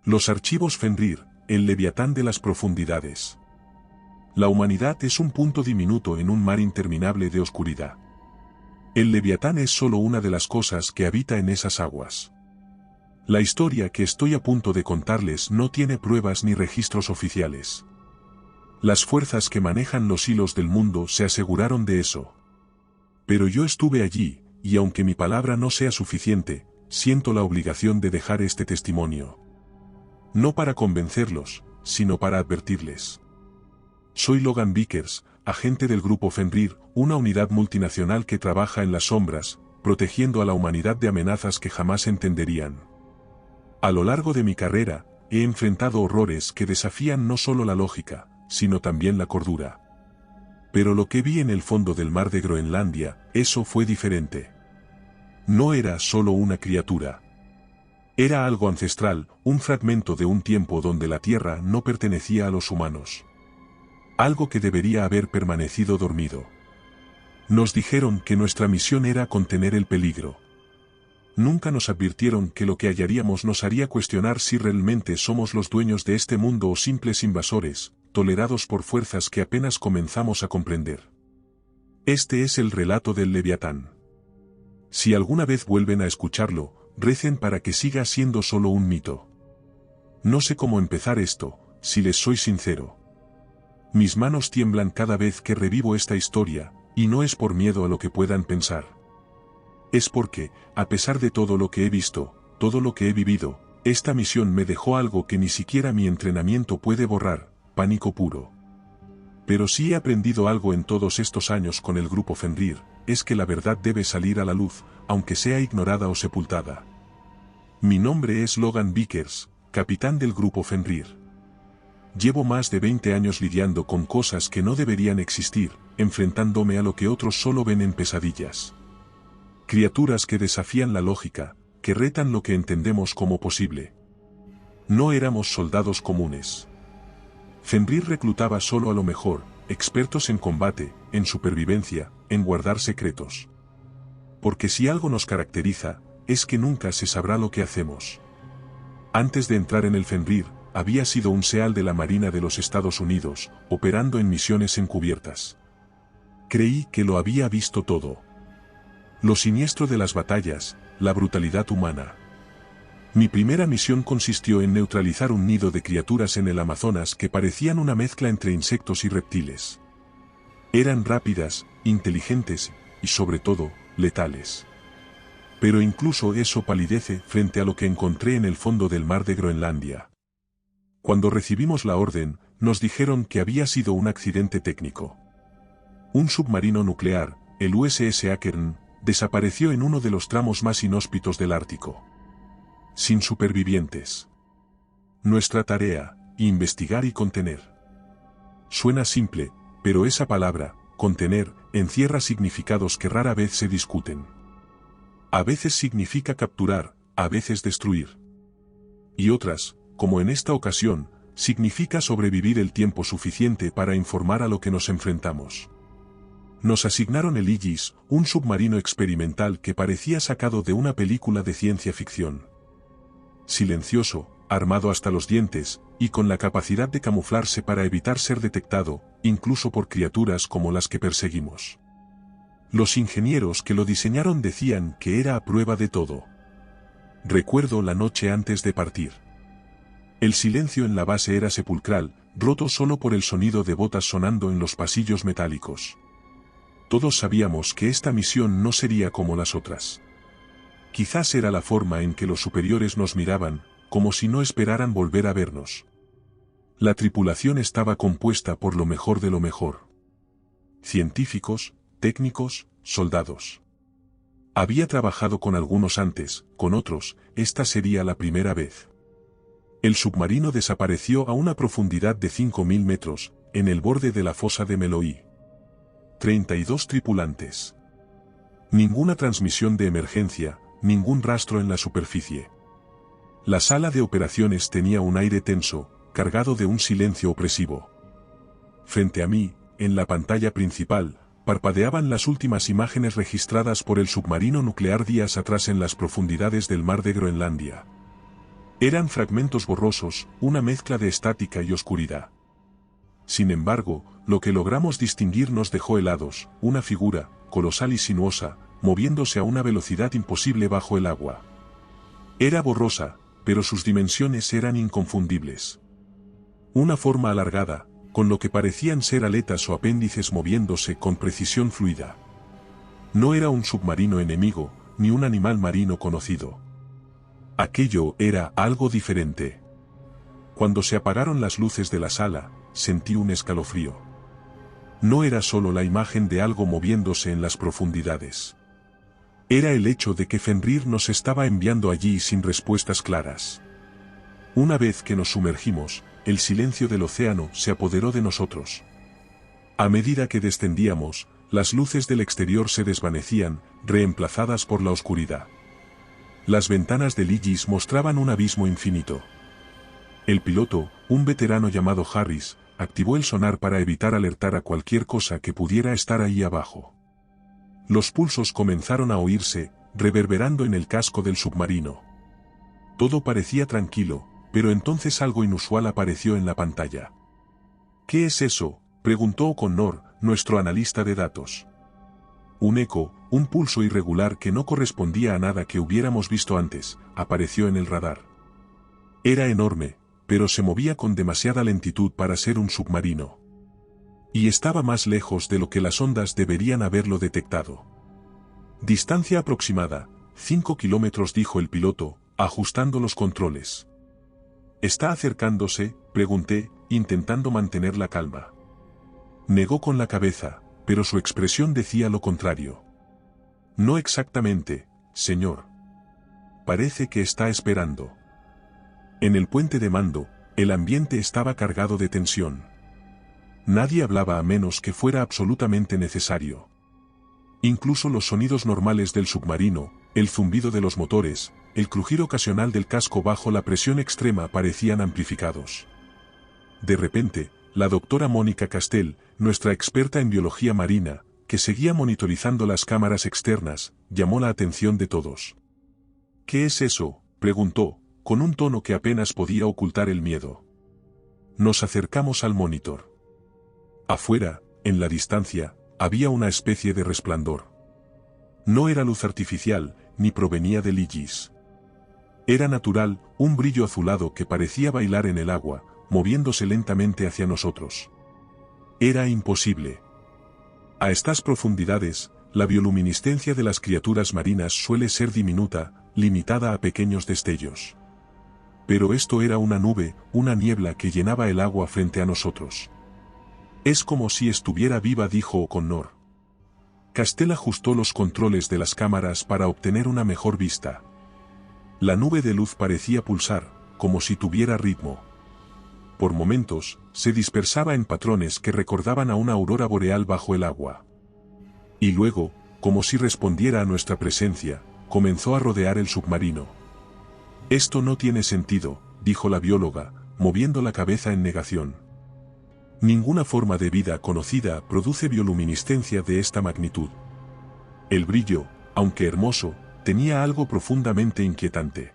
Los archivos Fenrir, el Leviatán de las profundidades. La humanidad es un punto diminuto en un mar interminable de oscuridad. El Leviatán es solo una de las cosas que habita en esas aguas. La historia que estoy a punto de contarles no tiene pruebas ni registros oficiales. Las fuerzas que manejan los hilos del mundo se aseguraron de eso. Pero yo estuve allí, y aunque mi palabra no sea suficiente, siento la obligación de dejar este testimonio. No para convencerlos, sino para advertirles. Soy Logan Vickers, agente del Grupo Fenrir, una unidad multinacional que trabaja en las sombras, protegiendo a la humanidad de amenazas que jamás entenderían. A lo largo de mi carrera, he enfrentado horrores que desafían no solo la lógica, sino también la cordura. Pero lo que vi en el fondo del mar de Groenlandia, eso fue diferente. No era solo una criatura. Era algo ancestral, un fragmento de un tiempo donde la Tierra no pertenecía a los humanos. Algo que debería haber permanecido dormido. Nos dijeron que nuestra misión era contener el peligro. Nunca nos advirtieron que lo que hallaríamos nos haría cuestionar si realmente somos los dueños de este mundo o simples invasores, tolerados por fuerzas que apenas comenzamos a comprender. Este es el relato del Leviatán. Si alguna vez vuelven a escucharlo, recen para que siga siendo solo un mito. No sé cómo empezar esto, si les soy sincero. Mis manos tiemblan cada vez que revivo esta historia, y no es por miedo a lo que puedan pensar. Es porque, a pesar de todo lo que he visto, todo lo que he vivido, esta misión me dejó algo que ni siquiera mi entrenamiento puede borrar, pánico puro. Pero si he aprendido algo en todos estos años con el Grupo Fenrir, es que la verdad debe salir a la luz, aunque sea ignorada o sepultada. Mi nombre es Logan Vickers, capitán del Grupo Fenrir. Llevo más de 20 años lidiando con cosas que no deberían existir, enfrentándome a lo que otros solo ven en pesadillas. Criaturas que desafían la lógica, que retan lo que entendemos como posible. No éramos soldados comunes. Fenrir reclutaba solo a lo mejor, expertos en combate, en supervivencia, en guardar secretos. Porque si algo nos caracteriza, es que nunca se sabrá lo que hacemos. Antes de entrar en el Fenrir, había sido un SEAL de la Marina de los Estados Unidos, operando en misiones encubiertas. Creí que lo había visto todo. Lo siniestro de las batallas, la brutalidad humana. Mi primera misión consistió en neutralizar un nido de criaturas en el Amazonas que parecían una mezcla entre insectos y reptiles. Eran rápidas, inteligentes, y sobre todo, letales. Pero incluso eso palidece frente a lo que encontré en el fondo del mar de Groenlandia. Cuando recibimos la orden, nos dijeron que había sido un accidente técnico. Un submarino nuclear, el USS Akerna, desapareció en uno de los tramos más inhóspitos del Ártico. Sin supervivientes. Nuestra tarea, investigar y contener. Suena simple, pero esa palabra, contener, encierra significados que rara vez se discuten. A veces significa capturar, a veces destruir. Y otras, como en esta ocasión, significa sobrevivir el tiempo suficiente para informar a lo que nos enfrentamos. Nos asignaron el Aegis, un submarino experimental que parecía sacado de una película de ciencia ficción. Silencioso, armado hasta los dientes, y con la capacidad de camuflarse para evitar ser detectado, incluso por criaturas como las que perseguimos. Los ingenieros que lo diseñaron decían que era a prueba de todo. Recuerdo la noche antes de partir. El silencio en la base era sepulcral, roto solo por el sonido de botas sonando en los pasillos metálicos. Todos sabíamos que esta misión no sería como las otras. Quizás era la forma en que los superiores nos miraban, como si no esperaran volver a vernos. La tripulación estaba compuesta por lo mejor de lo mejor. Científicos, técnicos, soldados. Había trabajado con algunos antes, con otros, esta sería la primera vez. El submarino desapareció a una profundidad de 5.000 metros, en el borde de la fosa de Meloí. 32 tripulantes. Ninguna transmisión de emergencia, ningún rastro en la superficie. La sala de operaciones tenía un aire tenso, cargado de un silencio opresivo. Frente a mí, en la pantalla principal, parpadeaban las últimas imágenes registradas por el submarino nuclear días atrás en las profundidades del mar de Groenlandia. Eran fragmentos borrosos, una mezcla de estática y oscuridad. Sin embargo, lo que logramos distinguir nos dejó helados, una figura, colosal y sinuosa, moviéndose a una velocidad imposible bajo el agua. Era borrosa, pero sus dimensiones eran inconfundibles. Una forma alargada, con lo que parecían ser aletas o apéndices moviéndose con precisión fluida. No era un submarino enemigo, ni un animal marino conocido. Aquello era algo diferente. Cuando se apagaron las luces de la sala, sentí un escalofrío. No era solo la imagen de algo moviéndose en las profundidades. Era el hecho de que Fenrir nos estaba enviando allí sin respuestas claras. Una vez que nos sumergimos, el silencio del océano se apoderó de nosotros. A medida que descendíamos, las luces del exterior se desvanecían, reemplazadas por la oscuridad. Las ventanas del Aegis mostraban un abismo infinito. El piloto, un veterano llamado Harris, activó el sonar para evitar alertar a cualquier cosa que pudiera estar ahí abajo. Los pulsos comenzaron a oírse, reverberando en el casco del submarino. Todo parecía tranquilo, pero entonces algo inusual apareció en la pantalla. ¿Qué es eso?, preguntó O'Connor, nuestro analista de datos. Un eco, un pulso irregular que no correspondía a nada que hubiéramos visto antes, apareció en el radar. Era enorme, pero se movía con demasiada lentitud para ser un submarino. Y estaba más lejos de lo que las ondas deberían haberlo detectado. Distancia aproximada, 5 kilómetros, dijo el piloto, ajustando los controles. ¿Está acercándose?, pregunté, intentando mantener la calma. Negó con la cabeza, pero su expresión decía lo contrario. No exactamente, señor. Parece que está esperando. En el puente de mando, el ambiente estaba cargado de tensión. Nadie hablaba a menos que fuera absolutamente necesario. Incluso los sonidos normales del submarino, el zumbido de los motores, el crujir ocasional del casco bajo la presión extrema parecían amplificados. De repente, la doctora Mónica Castell, nuestra experta en biología marina, que seguía monitorizando las cámaras externas, llamó la atención de todos. ¿Qué es eso?, preguntó, con un tono que apenas podía ocultar el miedo. Nos acercamos al monitor. Afuera, en la distancia, había una especie de resplandor. No era luz artificial, ni provenía del Aegis. Era natural, un brillo azulado que parecía bailar en el agua, moviéndose lentamente hacia nosotros. Era imposible. A estas profundidades, la bioluminiscencia de las criaturas marinas suele ser diminuta, limitada a pequeños destellos. Pero esto era una nube, una niebla que llenaba el agua frente a nosotros. Es como si estuviera viva, dijo O'Connor. Castell ajustó los controles de las cámaras para obtener una mejor vista. La nube de luz parecía pulsar, como si tuviera ritmo. Por momentos, se dispersaba en patrones que recordaban a una aurora boreal bajo el agua. Y luego, como si respondiera a nuestra presencia, comenzó a rodear el submarino. Esto no tiene sentido, dijo la bióloga, moviendo la cabeza en negación. Ninguna forma de vida conocida produce bioluminiscencia de esta magnitud. El brillo, aunque hermoso, tenía algo profundamente inquietante.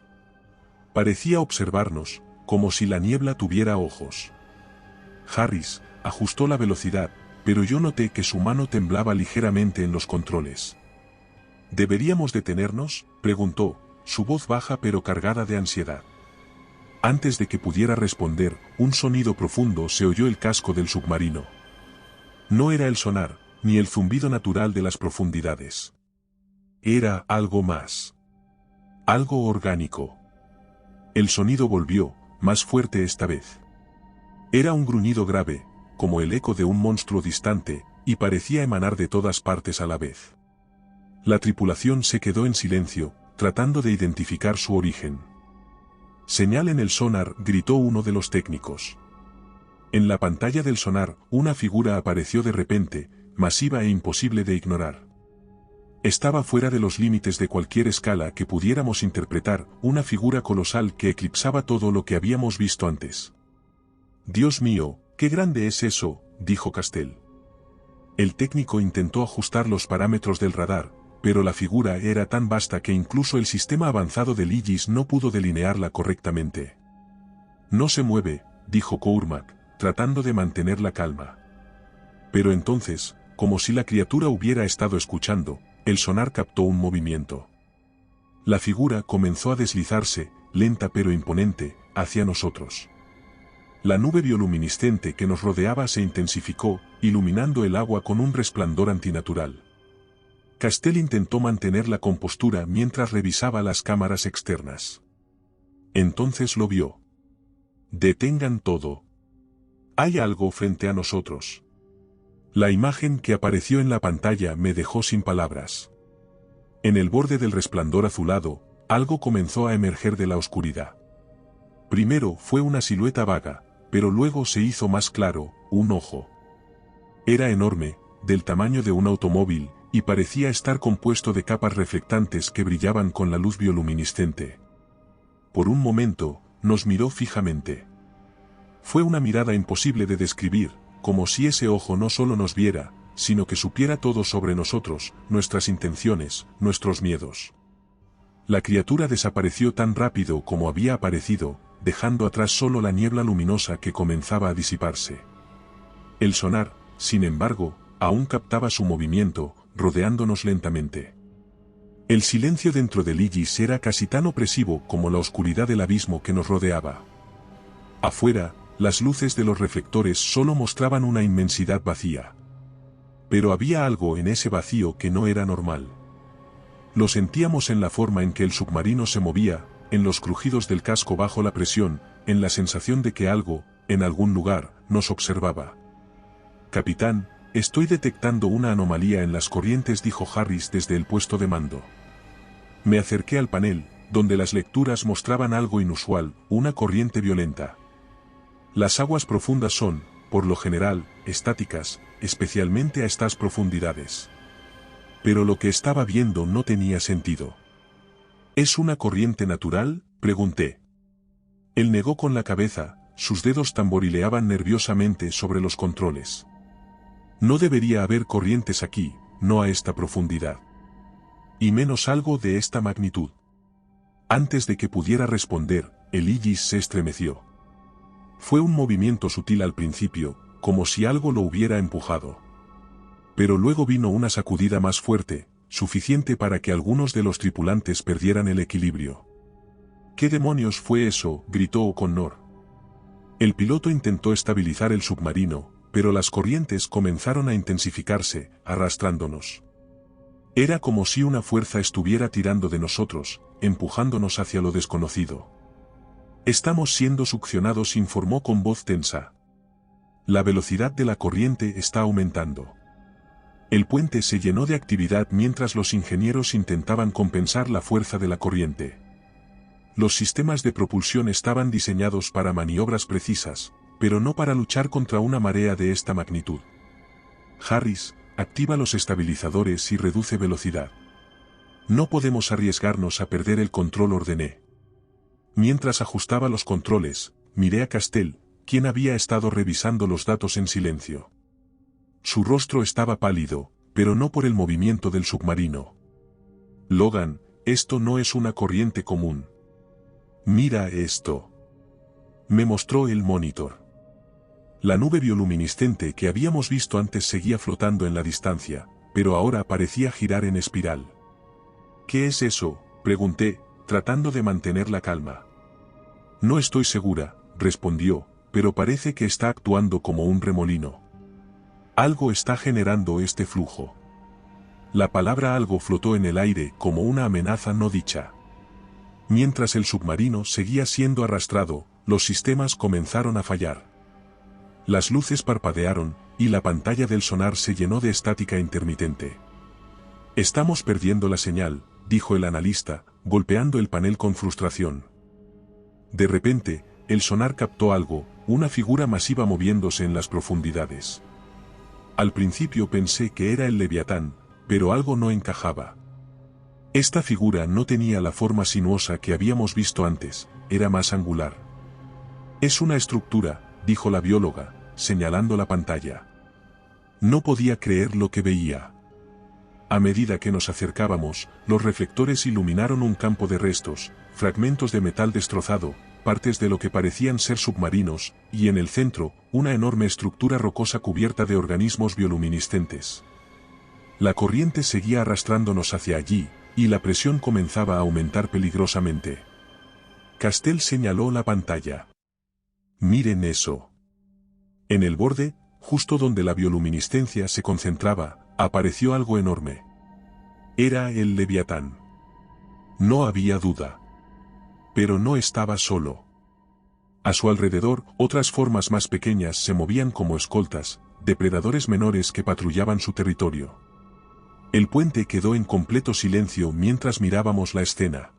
Parecía observarnos, como si la niebla tuviera ojos. Harris ajustó la velocidad, pero yo noté que su mano temblaba ligeramente en los controles. ¿Deberíamos detenernos?, preguntó, su voz baja pero cargada de ansiedad. Antes de que pudiera responder, un sonido profundo se oyó el casco del submarino. No era el sonar, ni el zumbido natural de las profundidades. Era algo más. Algo orgánico. El sonido volvió, más fuerte esta vez. Era un gruñido grave, como el eco de un monstruo distante, y parecía emanar de todas partes a la vez. La tripulación se quedó en silencio, tratando de identificar su origen. «Señal en el sonar», gritó uno de los técnicos. En la pantalla del sonar, una figura apareció de repente, masiva e imposible de ignorar. Estaba fuera de los límites de cualquier escala que pudiéramos interpretar, una figura colosal que eclipsaba todo lo que habíamos visto antes. «Dios mío, qué grande es eso», dijo Castell. El técnico intentó ajustar los parámetros del radar, pero la figura era tan vasta que incluso el sistema avanzado del Aegis no pudo delinearla correctamente. No se mueve, dijo Cormac, tratando de mantener la calma. Pero entonces, como si la criatura hubiera estado escuchando, el sonar captó un movimiento. La figura comenzó a deslizarse, lenta pero imponente, hacia nosotros. La nube bioluminiscente que nos rodeaba se intensificó, iluminando el agua con un resplandor antinatural. Castell intentó mantener la compostura mientras revisaba las cámaras externas. Entonces lo vio. «Detengan todo. Hay algo frente a nosotros». La imagen que apareció en la pantalla me dejó sin palabras. En el borde del resplandor azulado, algo comenzó a emerger de la oscuridad. Primero fue una silueta vaga, pero luego se hizo más claro, un ojo. Era enorme, del tamaño de un automóvil, y parecía estar compuesto de capas reflectantes que brillaban con la luz bioluminiscente. Por un momento, nos miró fijamente. Fue una mirada imposible de describir, como si ese ojo no solo nos viera, sino que supiera todo sobre nosotros, nuestras intenciones, nuestros miedos. La criatura desapareció tan rápido como había aparecido, dejando atrás solo la niebla luminosa que comenzaba a disiparse. El sonar, sin embargo, aún captaba su movimiento, rodeándonos lentamente. El silencio dentro del Aegis era casi tan opresivo como la oscuridad del abismo que nos rodeaba. Afuera, las luces de los reflectores solo mostraban una inmensidad vacía. Pero había algo en ese vacío que no era normal. Lo sentíamos en la forma en que el submarino se movía, en los crujidos del casco bajo la presión, en la sensación de que algo, en algún lugar, nos observaba. «Capitán, estoy detectando una anomalía en las corrientes», dijo Harris desde el puesto de mando. Me acerqué al panel, donde las lecturas mostraban algo inusual, una corriente violenta. Las aguas profundas son, por lo general, estáticas, especialmente a estas profundidades. Pero lo que estaba viendo no tenía sentido. ¿Es una corriente natural?, pregunté. Él negó con la cabeza, sus dedos tamborileaban nerviosamente sobre los controles. No debería haber corrientes aquí, no a esta profundidad. Y menos algo de esta magnitud. Antes de que pudiera responder, el Aegis se estremeció. Fue un movimiento sutil al principio, como si algo lo hubiera empujado. Pero luego vino una sacudida más fuerte, suficiente para que algunos de los tripulantes perdieran el equilibrio. «¿Qué demonios fue eso?», gritó O'Connor. El piloto intentó estabilizar el submarino, pero las corrientes comenzaron a intensificarse, arrastrándonos. Era como si una fuerza estuviera tirando de nosotros, empujándonos hacia lo desconocido. «Estamos siendo succionados», informó con voz tensa. «La velocidad de la corriente está aumentando». El puente se llenó de actividad mientras los ingenieros intentaban compensar la fuerza de la corriente. Los sistemas de propulsión estaban diseñados para maniobras precisas, pero no para luchar contra una marea de esta magnitud. «Harris, activa los estabilizadores y reduce velocidad. No podemos arriesgarnos a perder el control», ordené. Mientras ajustaba los controles, miré a Castell, quien había estado revisando los datos en silencio. Su rostro estaba pálido, pero no por el movimiento del submarino. «Logan, esto no es una corriente común. Mira esto». Me mostró el monitor. La nube bioluminiscente que habíamos visto antes seguía flotando en la distancia, pero ahora parecía girar en espiral. «¿Qué es eso?», pregunté, tratando de mantener la calma. «No estoy segura», respondió, «pero parece que está actuando como un remolino. Algo está generando este flujo». La palabra algo flotó en el aire como una amenaza no dicha. Mientras el submarino seguía siendo arrastrado, los sistemas comenzaron a fallar. Las luces parpadearon, y la pantalla del sonar se llenó de estática intermitente. «Estamos perdiendo la señal», dijo el analista, golpeando el panel con frustración. De repente, el sonar captó algo, una figura masiva moviéndose en las profundidades. Al principio pensé que era el Leviatán, pero algo no encajaba. Esta figura no tenía la forma sinuosa que habíamos visto antes, era más angular. «Es una estructura», dijo la bióloga, señalando la pantalla. No podía creer lo que veía. A medida que nos acercábamos, los reflectores iluminaron un campo de restos, fragmentos de metal destrozado, partes de lo que parecían ser submarinos, y en el centro, una enorme estructura rocosa cubierta de organismos bioluminiscentes. La corriente seguía arrastrándonos hacia allí, y la presión comenzaba a aumentar peligrosamente. Castell señaló la pantalla. «Miren eso». En el borde, justo donde la bioluminiscencia se concentraba, apareció algo enorme. Era el Leviatán. No había duda. Pero no estaba solo. A su alrededor, otras formas más pequeñas se movían como escoltas, depredadores menores que patrullaban su territorio. El puente quedó en completo silencio mientras mirábamos la escena.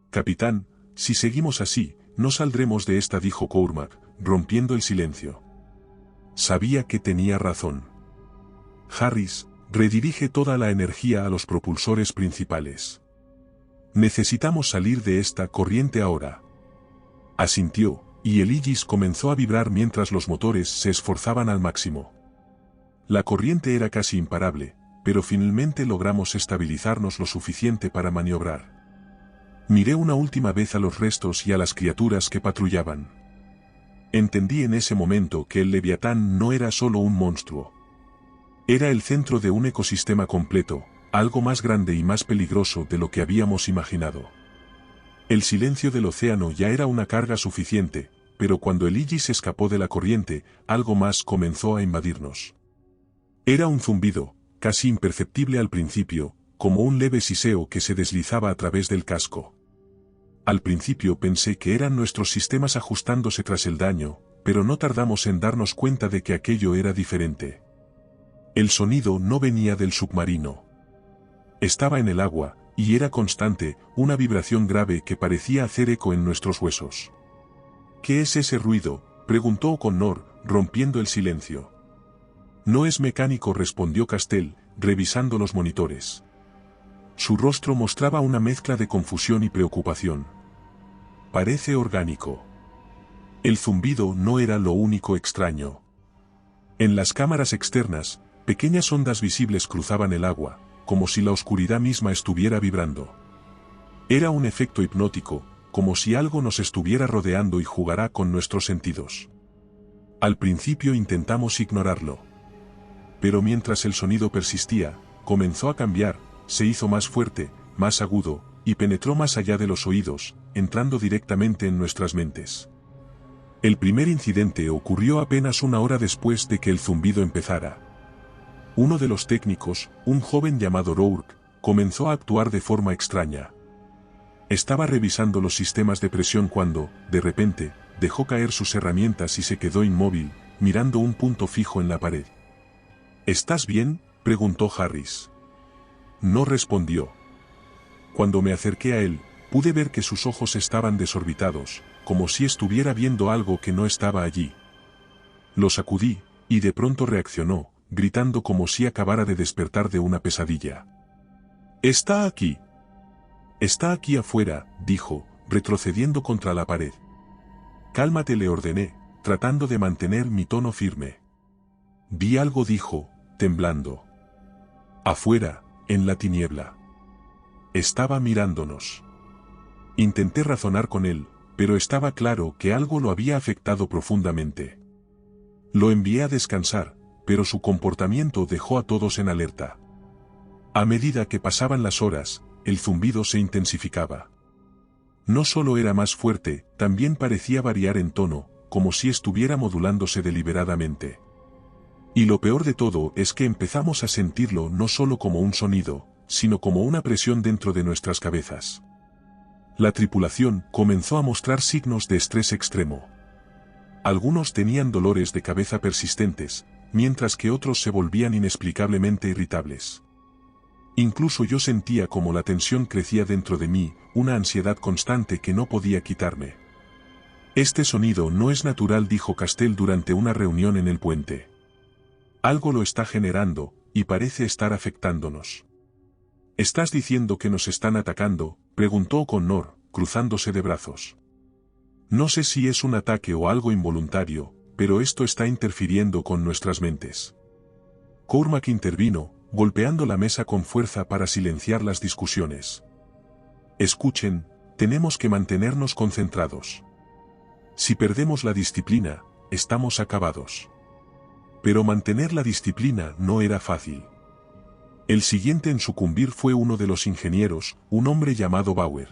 «Capitán, si seguimos así, no saldremos de esta», dijo Cormac, rompiendo el silencio. Sabía que tenía razón. «Harris, redirige toda la energía a los propulsores principales. Necesitamos salir de esta corriente ahora». Asintió, y el Aegis comenzó a vibrar mientras los motores se esforzaban al máximo. La corriente era casi imparable, pero finalmente logramos estabilizarnos lo suficiente para maniobrar. Miré una última vez a los restos y a las criaturas que patrullaban. Entendí en ese momento que el Leviatán no era solo un monstruo. Era el centro de un ecosistema completo, algo más grande y más peligroso de lo que habíamos imaginado. El silencio del océano ya era una carga suficiente, pero cuando el Aegis escapó de la corriente, algo más comenzó a invadirnos. Era un zumbido, casi imperceptible al principio, como un leve siseo que se deslizaba a través del casco. Al principio pensé que eran nuestros sistemas ajustándose tras el daño, pero no tardamos en darnos cuenta de que aquello era diferente. El sonido no venía del submarino. Estaba en el agua, y era constante, una vibración grave que parecía hacer eco en nuestros huesos. «¿Qué es ese ruido?», preguntó Connor, rompiendo el silencio. «No es mecánico», respondió Castell, revisando los monitores. Su rostro mostraba una mezcla de confusión y preocupación. «Parece orgánico». El zumbido no era lo único extraño. En las cámaras externas, pequeñas ondas visibles cruzaban el agua, como si la oscuridad misma estuviera vibrando. Era un efecto hipnótico, como si algo nos estuviera rodeando y jugara con nuestros sentidos. Al principio intentamos ignorarlo. Pero mientras el sonido persistía, comenzó a cambiar, se hizo más fuerte, más agudo, y penetró más allá de los oídos, entrando directamente en nuestras mentes. El primer incidente ocurrió apenas una hora después de que el zumbido empezara. Uno de los técnicos, un joven llamado Rourke, comenzó a actuar de forma extraña. Estaba revisando los sistemas de presión cuando, de repente, dejó caer sus herramientas y se quedó inmóvil, mirando un punto fijo en la pared. «¿Estás bien?», preguntó Harris. No respondió. Cuando me acerqué a él, pude ver que sus ojos estaban desorbitados, como si estuviera viendo algo que no estaba allí. Lo sacudí, y de pronto reaccionó, gritando como si acabara de despertar de una pesadilla. «¡Está aquí!». «Está aquí afuera», dijo, retrocediendo contra la pared. «Cálmate», le ordené, tratando de mantener mi tono firme. «Vi algo», dijo, temblando. «Afuera, en la tiniebla». Estaba mirándonos. Intenté razonar con él, pero estaba claro que algo lo había afectado profundamente. Lo envié a descansar, pero su comportamiento dejó a todos en alerta. A medida que pasaban las horas, el zumbido se intensificaba. No solo era más fuerte, también parecía variar en tono, como si estuviera modulándose deliberadamente. Y lo peor de todo es que empezamos a sentirlo no solo como un sonido, sino como una presión dentro de nuestras cabezas. La tripulación comenzó a mostrar signos de estrés extremo. Algunos tenían dolores de cabeza persistentes, mientras que otros se volvían inexplicablemente irritables. Incluso yo sentía como la tensión crecía dentro de mí, una ansiedad constante que no podía quitarme. «Este sonido no es natural», dijo Castell durante una reunión en el puente. «Algo lo está generando, y parece estar afectándonos». «¿Estás diciendo que nos están atacando?», preguntó Connor, cruzándose de brazos. «No sé si es un ataque o algo involuntario, pero esto está interfiriendo con nuestras mentes». Cormac intervino, golpeando la mesa con fuerza para silenciar las discusiones. Escuchen, tenemos que mantenernos concentrados. Si perdemos la disciplina, estamos acabados. Pero mantener la disciplina no era fácil. El siguiente en sucumbir fue uno de los ingenieros, un hombre llamado Bauer.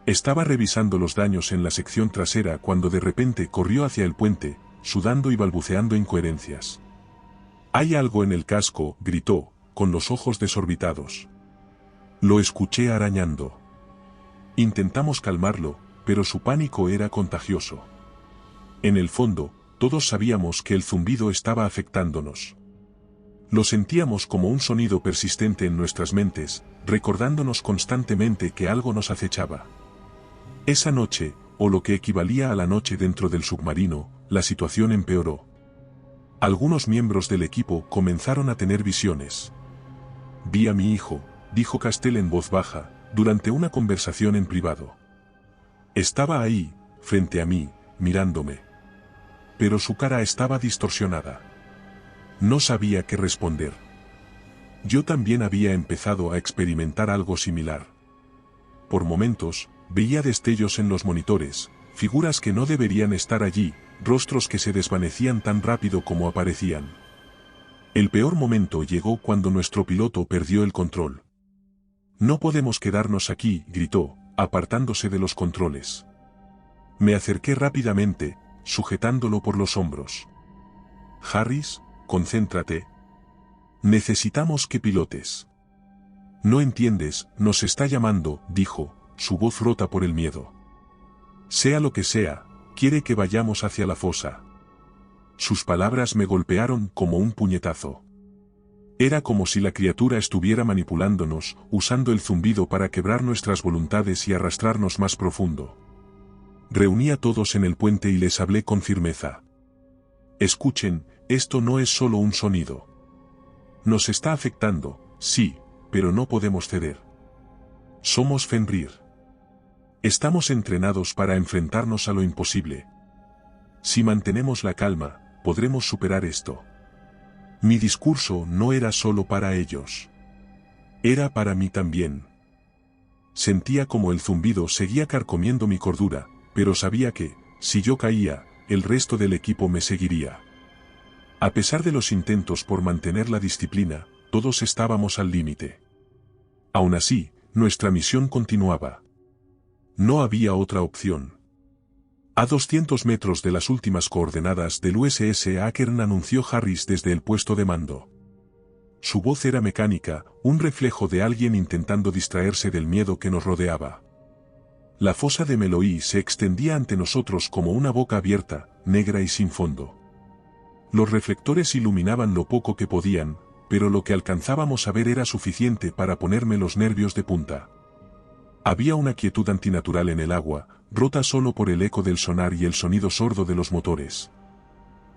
Estaba revisando los daños en la sección trasera cuando de repente corrió hacia el puente, sudando y balbuceando incoherencias. «Hay algo en el casco», gritó, con los ojos desorbitados. Lo escuché arañando. Intentamos calmarlo, pero su pánico era contagioso. En el fondo, todos sabíamos que el zumbido estaba afectándonos. Lo sentíamos como un sonido persistente en nuestras mentes, recordándonos constantemente que algo nos acechaba. Esa noche, o lo que equivalía a la noche dentro del submarino, la situación empeoró. Algunos miembros del equipo comenzaron a tener visiones. «Vi a mi hijo», dijo Castell en voz baja, durante una conversación en privado. Estaba ahí, frente a mí, mirándome. Pero su cara estaba distorsionada. No sabía qué responder. Yo también había empezado a experimentar algo similar. Por momentos, veía destellos en los monitores, figuras que no deberían estar allí, rostros que se desvanecían tan rápido como aparecían. El peor momento llegó cuando nuestro piloto perdió el control. «No podemos quedarnos aquí», gritó, apartándose de los controles. Me acerqué rápidamente, sujetándolo por los hombros. «Harris, concéntrate. Necesitamos que pilotes». «No entiendes, nos está llamando», dijo, su voz rota por el miedo. «Sea lo que sea, quiere que vayamos hacia la fosa». Sus palabras me golpearon como un puñetazo. Era como si la criatura estuviera manipulándonos, usando el zumbido para quebrar nuestras voluntades y arrastrarnos más profundo. Reuní a todos en el puente y les hablé con firmeza. «Escuchen, esto no es solo un sonido. Nos está afectando, sí, pero no podemos ceder. Somos Fenrir. Estamos entrenados para enfrentarnos a lo imposible. Si mantenemos la calma, podremos superar esto». Mi discurso no era solo para ellos. Era para mí también. Sentía como el zumbido seguía carcomiendo mi cordura, pero sabía que, si yo caía, el resto del equipo me seguiría. A pesar de los intentos por mantener la disciplina, todos estábamos al límite. Aún así, nuestra misión continuaba. No había otra opción. A 200 metros de las últimas coordenadas del USS Ackern anunció Harris desde el puesto de mando. Su voz era mecánica, un reflejo de alguien intentando distraerse del miedo que nos rodeaba. La fosa de Meloí se extendía ante nosotros como una boca abierta, negra y sin fondo. Los reflectores iluminaban lo poco que podían, pero lo que alcanzábamos a ver era suficiente para ponerme los nervios de punta. Había una quietud antinatural en el agua, rota solo por el eco del sonar y el sonido sordo de los motores.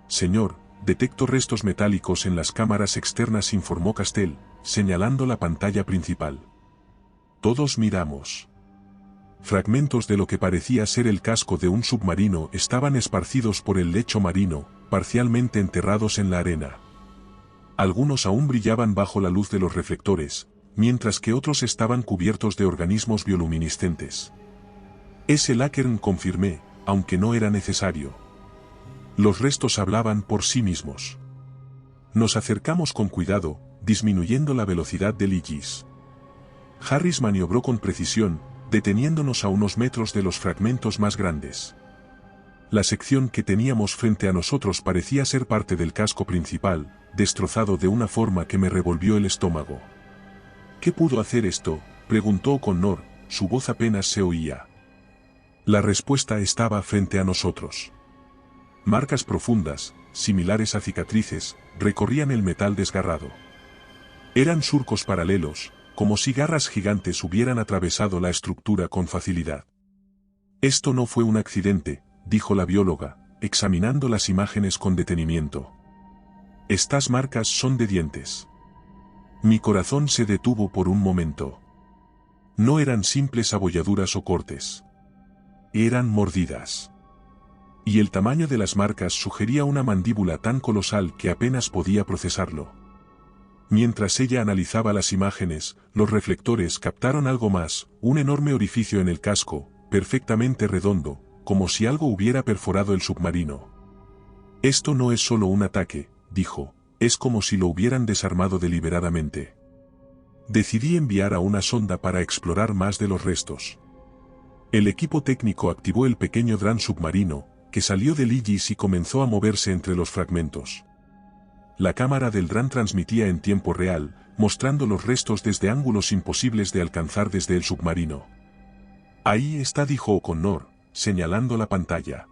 «Señor, detecto restos metálicos en las cámaras externas», informó Castell, señalando la pantalla principal. Todos miramos. Fragmentos de lo que parecía ser el casco de un submarino estaban esparcidos por el lecho marino, parcialmente enterrados en la arena. Algunos aún brillaban bajo la luz de los reflectores, mientras que otros estaban cubiertos de organismos bioluminiscentes. «Es el Ackern», confirmé, aunque no era necesario. Los restos hablaban por sí mismos. Nos acercamos con cuidado, disminuyendo la velocidad del Aegis. Harris maniobró con precisión, deteniéndonos a unos metros de los fragmentos más grandes. La sección que teníamos frente a nosotros parecía ser parte del casco principal, destrozado de una forma que me revolvió el estómago. «¿Qué pudo hacer esto?», preguntó Connor, su voz apenas se oía. La respuesta estaba frente a nosotros. Marcas profundas, similares a cicatrices, recorrían el metal desgarrado. Eran surcos paralelos, como si garras gigantes hubieran atravesado la estructura con facilidad. «Esto no fue un accidente», dijo la bióloga, examinando las imágenes con detenimiento. «Estas marcas son de dientes». Mi corazón se detuvo por un momento. No eran simples abolladuras o cortes. Eran mordidas. Y el tamaño de las marcas sugería una mandíbula tan colosal que apenas podía procesarlo. Mientras ella analizaba las imágenes, los reflectores captaron algo más, un enorme orificio en el casco, perfectamente redondo, como si algo hubiera perforado el submarino. Esto no es solo un ataque, dijo, es como si lo hubieran desarmado deliberadamente. Decidí enviar a una sonda para explorar más de los restos. El equipo técnico activó el pequeño dron submarino, que salió del Aegis y comenzó a moverse entre los fragmentos. La cámara del dron transmitía en tiempo real, mostrando los restos desde ángulos imposibles de alcanzar desde el submarino. Ahí está, dijo O'Connor, señalando la pantalla.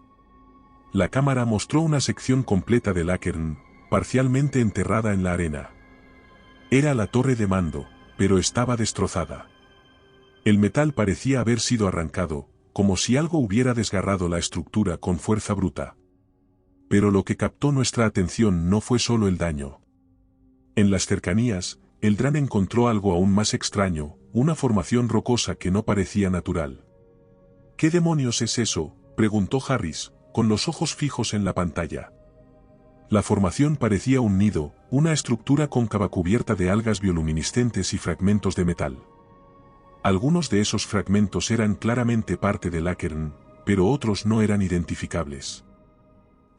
La cámara mostró una sección completa del Acheron, parcialmente enterrada en la arena. Era la torre de mando, pero estaba destrozada. El metal parecía haber sido arrancado, como si algo hubiera desgarrado la estructura con fuerza bruta. Pero lo que captó nuestra atención no fue solo el daño. En las cercanías, el dron encontró algo aún más extraño, una formación rocosa que no parecía natural. ¿Qué demonios es eso?, preguntó Harris, con los ojos fijos en la pantalla. La formación parecía un nido, una estructura cóncava cubierta de algas bioluminiscentes y fragmentos de metal. Algunos de esos fragmentos eran claramente parte del Acheron, pero otros no eran identificables.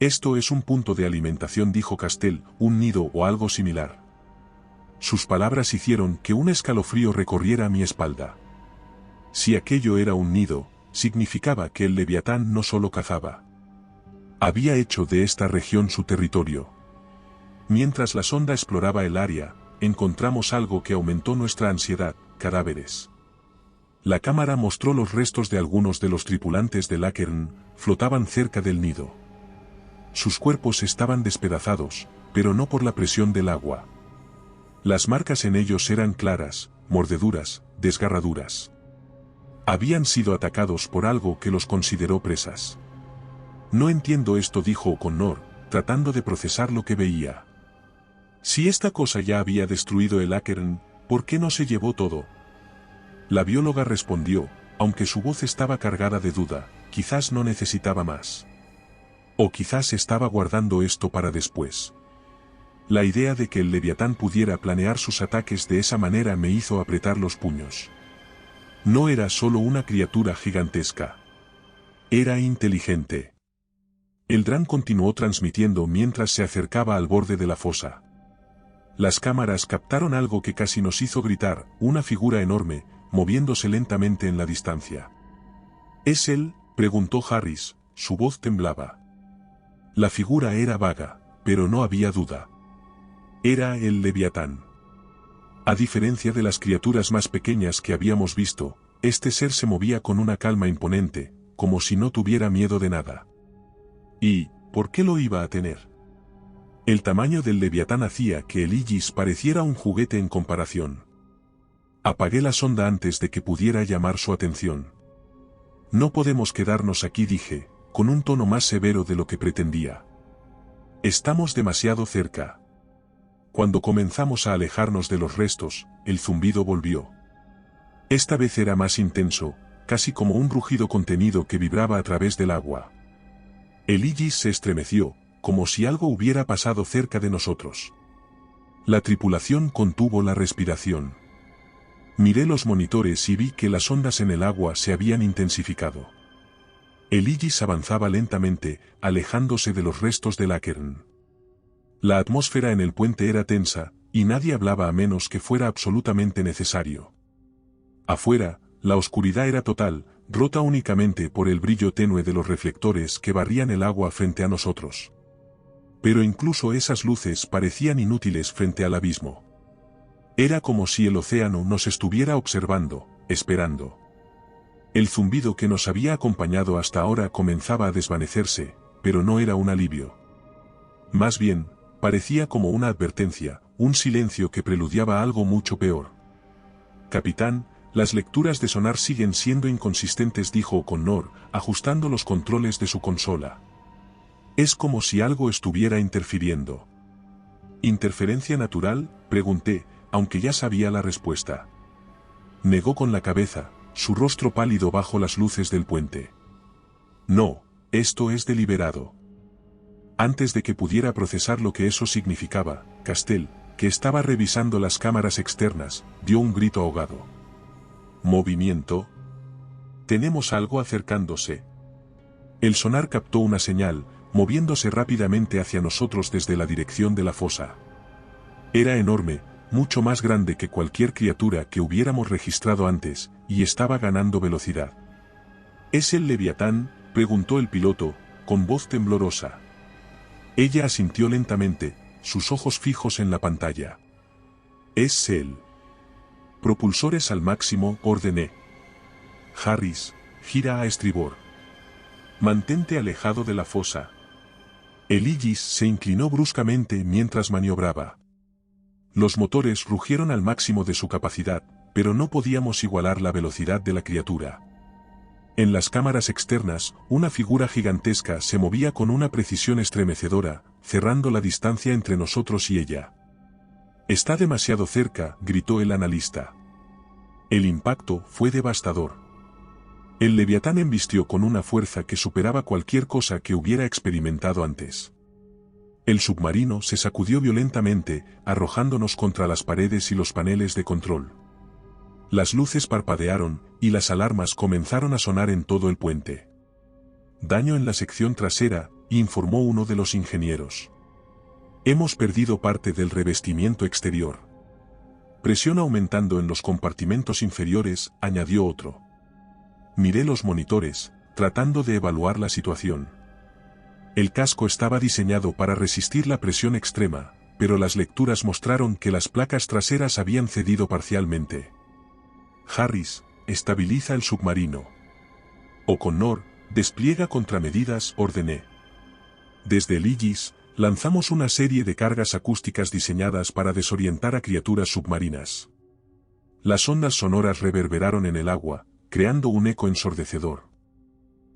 Esto es un punto de alimentación, dijo Castell, un nido o algo similar. Sus palabras hicieron que un escalofrío recorriera mi espalda. Si aquello era un nido, significaba que el Leviatán no solo cazaba. Había hecho de esta región su territorio. Mientras la sonda exploraba el área, encontramos algo que aumentó nuestra ansiedad: cadáveres. La cámara mostró los restos de algunos de los tripulantes del Acheron, flotaban cerca del nido. Sus cuerpos estaban despedazados, pero no por la presión del agua. Las marcas en ellos eran claras, mordeduras, desgarraduras. Habían sido atacados por algo que los consideró presas. No entiendo esto, dijo O'Connor, tratando de procesar lo que veía. Si esta cosa ya había destruido el Acheron, ¿por qué no se llevó todo? La bióloga respondió, aunque su voz estaba cargada de duda, quizás no necesitaba más. O quizás estaba guardando esto para después. La idea de que el Leviatán pudiera planear sus ataques de esa manera me hizo apretar los puños. No era solo una criatura gigantesca. Era inteligente. El dron continuó transmitiendo mientras se acercaba al borde de la fosa. Las cámaras captaron algo que casi nos hizo gritar, una figura enorme, moviéndose lentamente en la distancia. ¿Es él?, preguntó Harris, su voz temblaba. La figura era vaga, pero no había duda. Era el Leviatán. A diferencia de las criaturas más pequeñas que habíamos visto, este ser se movía con una calma imponente, como si no tuviera miedo de nada. ¿Y por qué lo iba a tener? El tamaño del Leviatán hacía que el Aegis pareciera un juguete en comparación. Apagué la sonda antes de que pudiera llamar su atención. No podemos quedarnos aquí, dije, con un tono más severo de lo que pretendía. Estamos demasiado cerca. Cuando comenzamos a alejarnos de los restos, el zumbido volvió. Esta vez era más intenso, casi como un rugido contenido que vibraba a través del agua. El Aegis se estremeció, como si algo hubiera pasado cerca de nosotros. La tripulación contuvo la respiración. Miré los monitores y vi que las ondas en el agua se habían intensificado. El Aegis avanzaba lentamente, alejándose de los restos del Acheron. La atmósfera en el puente era tensa, y nadie hablaba a menos que fuera absolutamente necesario. Afuera, la oscuridad era total, rota únicamente por el brillo tenue de los reflectores que barrían el agua frente a nosotros. Pero incluso esas luces parecían inútiles frente al abismo. Era como si el océano nos estuviera observando, esperando. El zumbido que nos había acompañado hasta ahora comenzaba a desvanecerse, pero no era un alivio. Más bien, parecía como una advertencia, un silencio que preludiaba algo mucho peor. Capitán, las lecturas de sonar siguen siendo inconsistentes, dijo O'Connor, ajustando los controles de su consola. Es como si algo estuviera interfiriendo. ¿Interferencia natural?, pregunté, aunque ya sabía la respuesta. Negó con la cabeza, su rostro pálido bajo las luces del puente. No, esto es deliberado. Antes de que pudiera procesar lo que eso significaba, Castell, que estaba revisando las cámaras externas, dio un grito ahogado. ¿Movimiento? Tenemos algo acercándose. El sonar captó una señal, moviéndose rápidamente hacia nosotros desde la dirección de la fosa. Era enorme, mucho más grande que cualquier criatura que hubiéramos registrado antes, y estaba ganando velocidad. ¿Es el Leviatán?, preguntó el piloto, con voz temblorosa. Ella asintió lentamente, sus ojos fijos en la pantalla. Es él. Propulsores al máximo, ordené. Harris, gira a estribor. Mantente alejado de la fosa. El Aegis se inclinó bruscamente mientras maniobraba. Los motores rugieron al máximo de su capacidad, pero no podíamos igualar la velocidad de la criatura. En las cámaras externas, una figura gigantesca se movía con una precisión estremecedora, cerrando la distancia entre nosotros y ella. «Está demasiado cerca», gritó el analista. El impacto fue devastador. El Leviatán embistió con una fuerza que superaba cualquier cosa que hubiera experimentado antes. El submarino se sacudió violentamente, arrojándonos contra las paredes y los paneles de control. Las luces parpadearon, y las alarmas comenzaron a sonar en todo el puente. «Daño en la sección trasera», informó uno de los ingenieros. «Hemos perdido parte del revestimiento exterior». «Presión aumentando en los compartimentos inferiores», añadió otro. Miré los monitores, tratando de evaluar la situación. El casco estaba diseñado para resistir la presión extrema, pero las lecturas mostraron que las placas traseras habían cedido parcialmente. «Harris, estabiliza el submarino». «O'Connor, despliega contramedidas», ordené. Desde el Aegis, lanzamos una serie de cargas acústicas diseñadas para desorientar a criaturas submarinas. Las ondas sonoras reverberaron en el agua, creando un eco ensordecedor.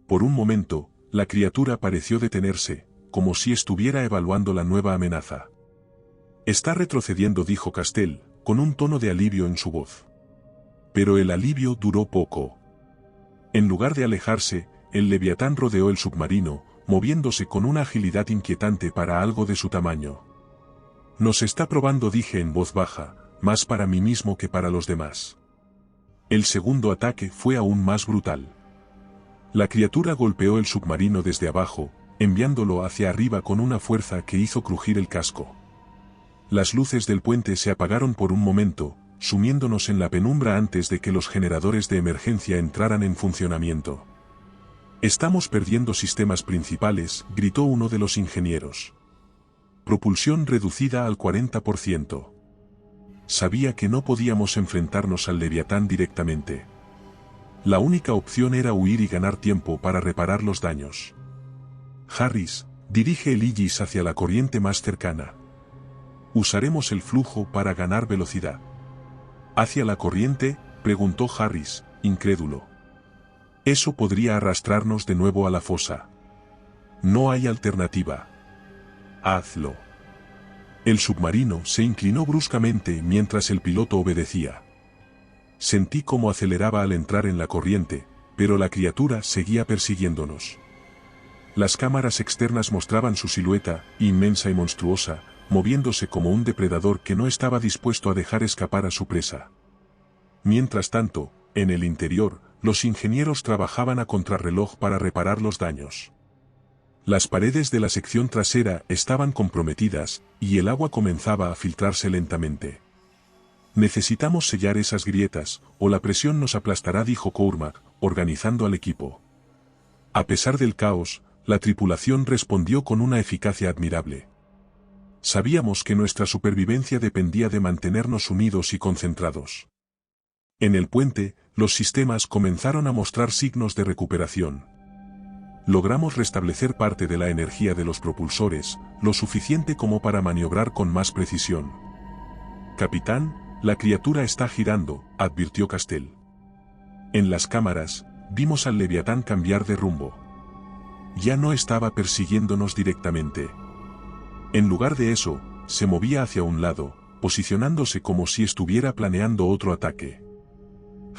Por un momento, la criatura pareció detenerse, como si estuviera evaluando la nueva amenaza. «Está retrocediendo», dijo Castell, con un tono de alivio en su voz. Pero el alivio duró poco. En lugar de alejarse, el Leviatán rodeó el submarino, moviéndose con una agilidad inquietante para algo de su tamaño. «Nos está probando», dije en voz baja, más para mí mismo que para los demás. El segundo ataque fue aún más brutal. La criatura golpeó el submarino desde abajo, enviándolo hacia arriba con una fuerza que hizo crujir el casco. Las luces del puente se apagaron por un momento, sumiéndonos en la penumbra antes de que los generadores de emergencia entraran en funcionamiento. «Estamos perdiendo sistemas principales», gritó uno de los ingenieros. «Propulsión reducida al 40%. Sabía que no podíamos enfrentarnos al Leviatán directamente. La única opción era huir y ganar tiempo para reparar los daños. Harris, dirige el Aegis hacia la corriente más cercana. Usaremos el flujo para ganar velocidad». «¿Hacia la corriente?», preguntó Harris, incrédulo. «Eso podría arrastrarnos de nuevo a la fosa. No hay alternativa». «Hazlo». El submarino se inclinó bruscamente mientras el piloto obedecía. Sentí cómo aceleraba al entrar en la corriente, pero la criatura seguía persiguiéndonos. Las cámaras externas mostraban su silueta, inmensa y monstruosa, moviéndose como un depredador que no estaba dispuesto a dejar escapar a su presa. Mientras tanto, en el interior, los ingenieros trabajaban a contrarreloj para reparar los daños. Las paredes de la sección trasera estaban comprometidas, y el agua comenzaba a filtrarse lentamente. «Necesitamos sellar esas grietas, o la presión nos aplastará», dijo Cormac, organizando al equipo. A pesar del caos, la tripulación respondió con una eficacia admirable. Sabíamos que nuestra supervivencia dependía de mantenernos unidos y concentrados. En el puente, los sistemas comenzaron a mostrar signos de recuperación. Logramos restablecer parte de la energía de los propulsores, lo suficiente como para maniobrar con más precisión. «Capitán, la criatura está girando», advirtió Castell. En las cámaras, vimos al Leviatán cambiar de rumbo. Ya no estaba persiguiéndonos directamente. En lugar de eso, se movía hacia un lado, posicionándose como si estuviera planeando otro ataque.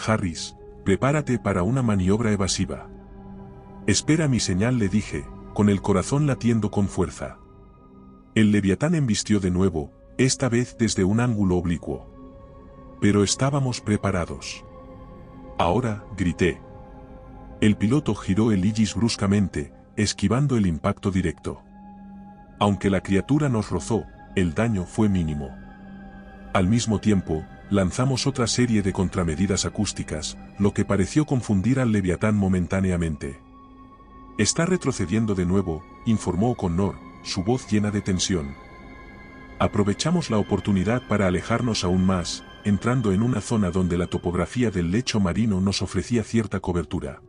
«Harris, prepárate para una maniobra evasiva». «Espera mi señal», le dije, con el corazón latiendo con fuerza. El Leviatán embistió de nuevo, esta vez desde un ángulo oblicuo. Pero estábamos preparados. Ahora, grité. El piloto giró el Aegis bruscamente, esquivando el impacto directo. Aunque la criatura nos rozó, el daño fue mínimo. Al mismo tiempo, lanzamos otra serie de contramedidas acústicas, lo que pareció confundir al Leviatán momentáneamente. «Está retrocediendo de nuevo», informó Connor, su voz llena de tensión. Aprovechamos la oportunidad para alejarnos aún más, entrando en una zona donde la topografía del lecho marino nos ofrecía cierta cobertura.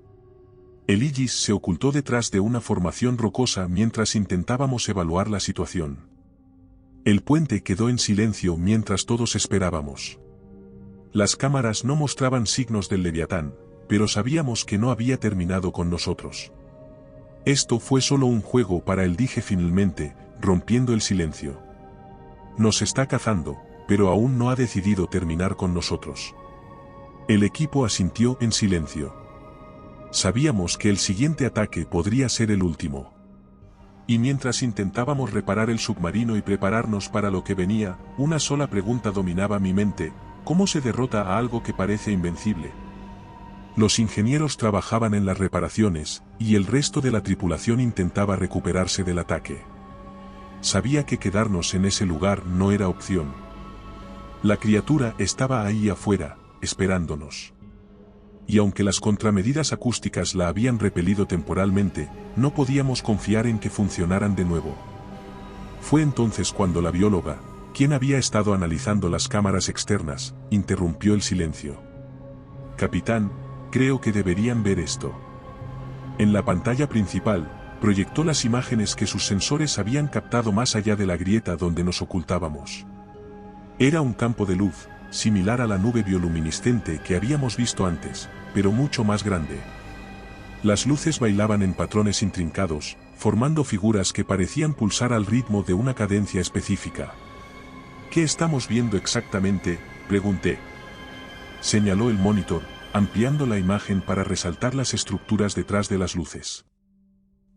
El Aegis se ocultó detrás de una formación rocosa mientras intentábamos evaluar la situación. El puente quedó en silencio mientras todos esperábamos. Las cámaras no mostraban signos del Leviatán, pero sabíamos que no había terminado con nosotros. Esto fue solo un juego para él, dije finalmente, rompiendo el silencio. Nos está cazando, pero aún no ha decidido terminar con nosotros. El equipo asintió en silencio. Sabíamos que el siguiente ataque podría ser el último. Y mientras intentábamos reparar el submarino y prepararnos para lo que venía, una sola pregunta dominaba mi mente: ¿cómo se derrota a algo que parece invencible? Los ingenieros trabajaban en las reparaciones, y el resto de la tripulación intentaba recuperarse del ataque. Sabía que quedarnos en ese lugar no era opción. La criatura estaba ahí afuera, esperándonos. Y aunque las contramedidas acústicas la habían repelido temporalmente, no podíamos confiar en que funcionaran de nuevo. Fue entonces cuando la bióloga, quien había estado analizando las cámaras externas, interrumpió el silencio. «Capitán, creo que deberían ver esto». En la pantalla principal, proyectó las imágenes que sus sensores habían captado más allá de la grieta donde nos ocultábamos. Era un campo de luz, similar a la nube bioluminiscente que habíamos visto antes, pero mucho más grande. Las luces bailaban en patrones intrincados, formando figuras que parecían pulsar al ritmo de una cadencia específica. «¿Qué estamos viendo exactamente?», pregunté. Señaló el monitor, ampliando la imagen para resaltar las estructuras detrás de las luces.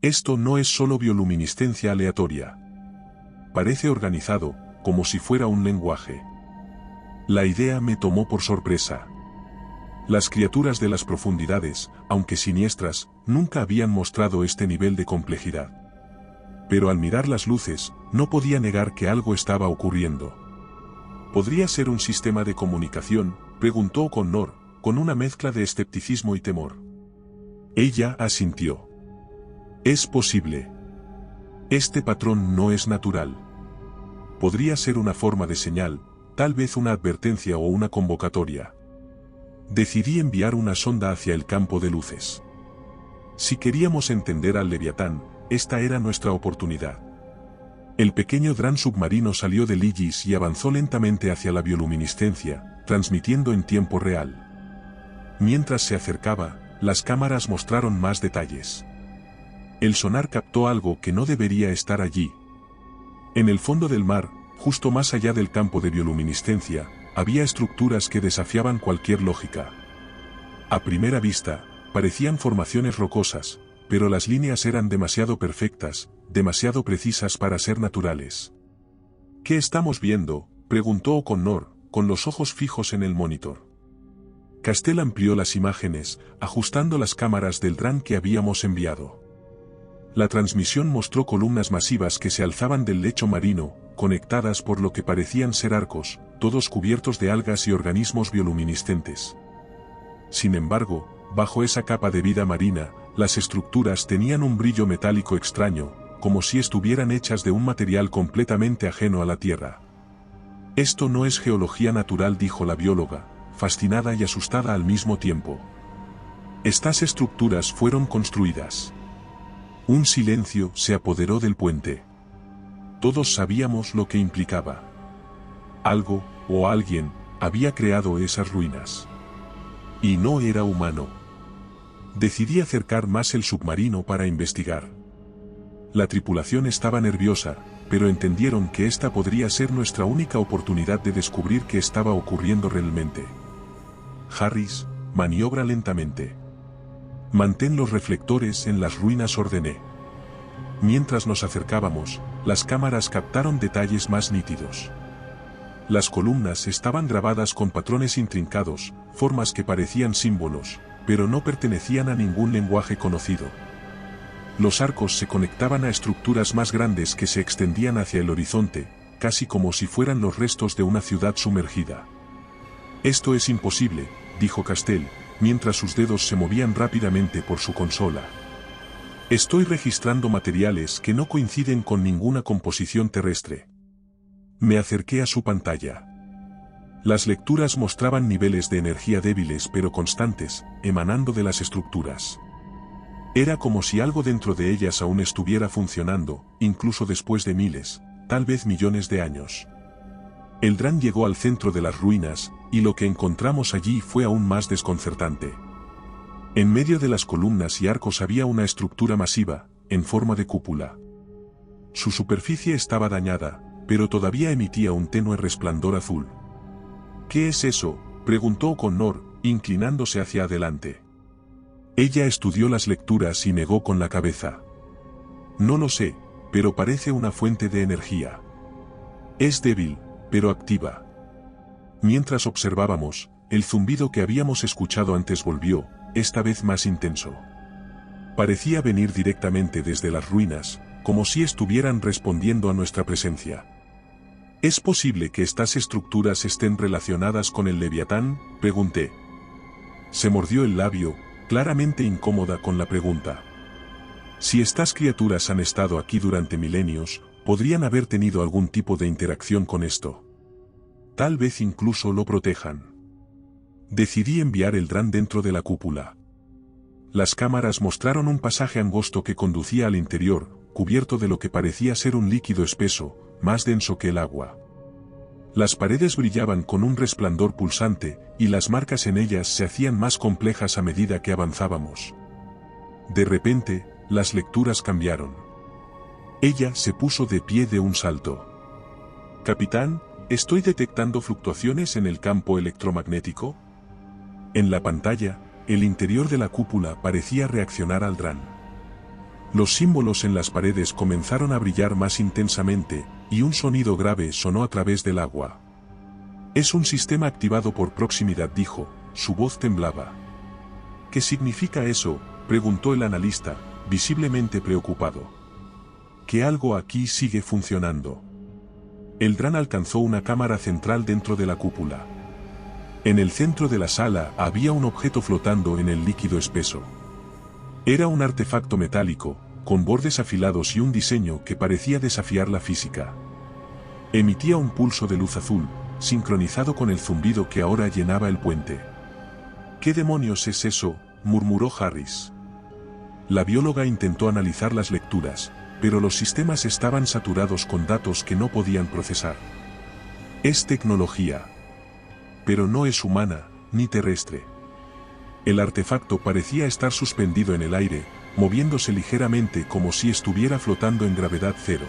«Esto no es solo bioluminiscencia aleatoria. Parece organizado, como si fuera un lenguaje». La idea me tomó por sorpresa. Las criaturas de las profundidades, aunque siniestras, nunca habían mostrado este nivel de complejidad. Pero al mirar las luces, no podía negar que algo estaba ocurriendo. «¿Podría ser un sistema de comunicación?», preguntó Connor, con una mezcla de escepticismo y temor. Ella asintió. «Es posible. Este patrón no es natural. Podría ser una forma de señal, tal vez una advertencia o una convocatoria». Decidí enviar una sonda hacia el campo de luces. Si queríamos entender al Leviatán, esta era nuestra oportunidad. El pequeño dron submarino salió del Aegis y avanzó lentamente hacia la bioluminiscencia, transmitiendo en tiempo real. Mientras se acercaba, las cámaras mostraron más detalles. El sonar captó algo que no debería estar allí. En el fondo del mar, justo más allá del campo de bioluminiscencia, había estructuras que desafiaban cualquier lógica. A primera vista, parecían formaciones rocosas, pero las líneas eran demasiado perfectas, demasiado precisas para ser naturales. «¿Qué estamos viendo?», preguntó Connor, con los ojos fijos en el monitor. Castell amplió las imágenes, ajustando las cámaras del dron que habíamos enviado. La transmisión mostró columnas masivas que se alzaban del lecho marino, conectadas por lo que parecían ser arcos, todos cubiertos de algas y organismos bioluminiscentes. Sin embargo, bajo esa capa de vida marina, las estructuras tenían un brillo metálico extraño, como si estuvieran hechas de un material completamente ajeno a la Tierra. «Esto no es geología natural», dijo la bióloga, fascinada y asustada al mismo tiempo. «Estas estructuras fueron construidas». Un silencio se apoderó del puente. Todos sabíamos lo que implicaba. Algo, o alguien, había creado esas ruinas. Y no era humano. Decidí acercar más el submarino para investigar. La tripulación estaba nerviosa, pero entendieron que esta podría ser nuestra única oportunidad de descubrir qué estaba ocurriendo realmente. «Harris, maniobra lentamente. Mantén los reflectores en las ruinas», ordené. Mientras nos acercábamos, las cámaras captaron detalles más nítidos. Las columnas estaban grabadas con patrones intrincados, formas que parecían símbolos, pero no pertenecían a ningún lenguaje conocido. Los arcos se conectaban a estructuras más grandes que se extendían hacia el horizonte, casi como si fueran los restos de una ciudad sumergida. «Esto es imposible», dijo Castell, mientras sus dedos se movían rápidamente por su consola. «Estoy registrando materiales que no coinciden con ninguna composición terrestre». Me acerqué a su pantalla. Las lecturas mostraban niveles de energía débiles pero constantes, emanando de las estructuras. Era como si algo dentro de ellas aún estuviera funcionando, incluso después de miles, tal vez millones de años. El dron llegó al centro de las ruinas, y lo que encontramos allí fue aún más desconcertante. En medio de las columnas y arcos había una estructura masiva, en forma de cúpula. Su superficie estaba dañada, pero todavía emitía un tenue resplandor azul. «¿Qué es eso?», preguntó Connor, inclinándose hacia adelante. Ella estudió las lecturas y negó con la cabeza. «No lo sé, pero parece una fuente de energía. Es débil, pero activa». Mientras observábamos, el zumbido que habíamos escuchado antes volvió, esta vez más intenso. Parecía venir directamente desde las ruinas, como si estuvieran respondiendo a nuestra presencia. «¿Es posible que estas estructuras estén relacionadas con el Leviatán?», pregunté. Se mordió el labio, claramente incómoda con la pregunta. «Si estas criaturas han estado aquí durante milenios, podrían haber tenido algún tipo de interacción con esto. Tal vez incluso lo protejan». Decidí enviar el dron dentro de la cúpula. Las cámaras mostraron un pasaje angosto que conducía al interior, cubierto de lo que parecía ser un líquido espeso, más denso que el agua. Las paredes brillaban con un resplandor pulsante, y las marcas en ellas se hacían más complejas a medida que avanzábamos. De repente, las lecturas cambiaron. Ella se puso de pie de un salto. «Capitán, ¿estoy detectando fluctuaciones en el campo electromagnético?». En la pantalla, el interior de la cúpula parecía reaccionar al dron. Los símbolos en las paredes comenzaron a brillar más intensamente, y un sonido grave sonó a través del agua. «Es un sistema activado por proximidad», dijo, su voz temblaba. «¿Qué significa eso?», preguntó el analista, visiblemente preocupado. «Que algo aquí sigue funcionando». El dron alcanzó una cámara central dentro de la cúpula. En el centro de la sala había un objeto flotando en el líquido espeso. Era un artefacto metálico, con bordes afilados y un diseño que parecía desafiar la física. Emitía un pulso de luz azul, sincronizado con el zumbido que ahora llenaba el puente. «¿Qué demonios es eso?», murmuró Harris. La bióloga intentó analizar las lecturas, pero los sistemas estaban saturados con datos que no podían procesar. «Es tecnología. Pero no es humana, ni terrestre». El artefacto parecía estar suspendido en el aire, moviéndose ligeramente como si estuviera flotando en gravedad cero.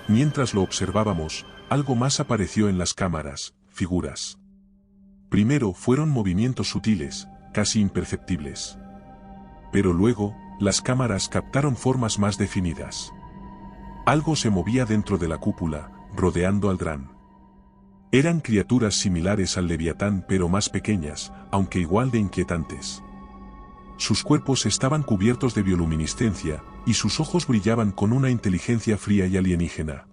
Mientras lo observábamos, algo más apareció en las cámaras: figuras. Primero fueron movimientos sutiles, casi imperceptibles. Pero luego, las cámaras captaron formas más definidas. Algo se movía dentro de la cúpula, rodeando al dron. Eran criaturas similares al Leviatán pero más pequeñas, aunque igual de inquietantes. Sus cuerpos estaban cubiertos de bioluminiscencia, y sus ojos brillaban con una inteligencia fría y alienígena.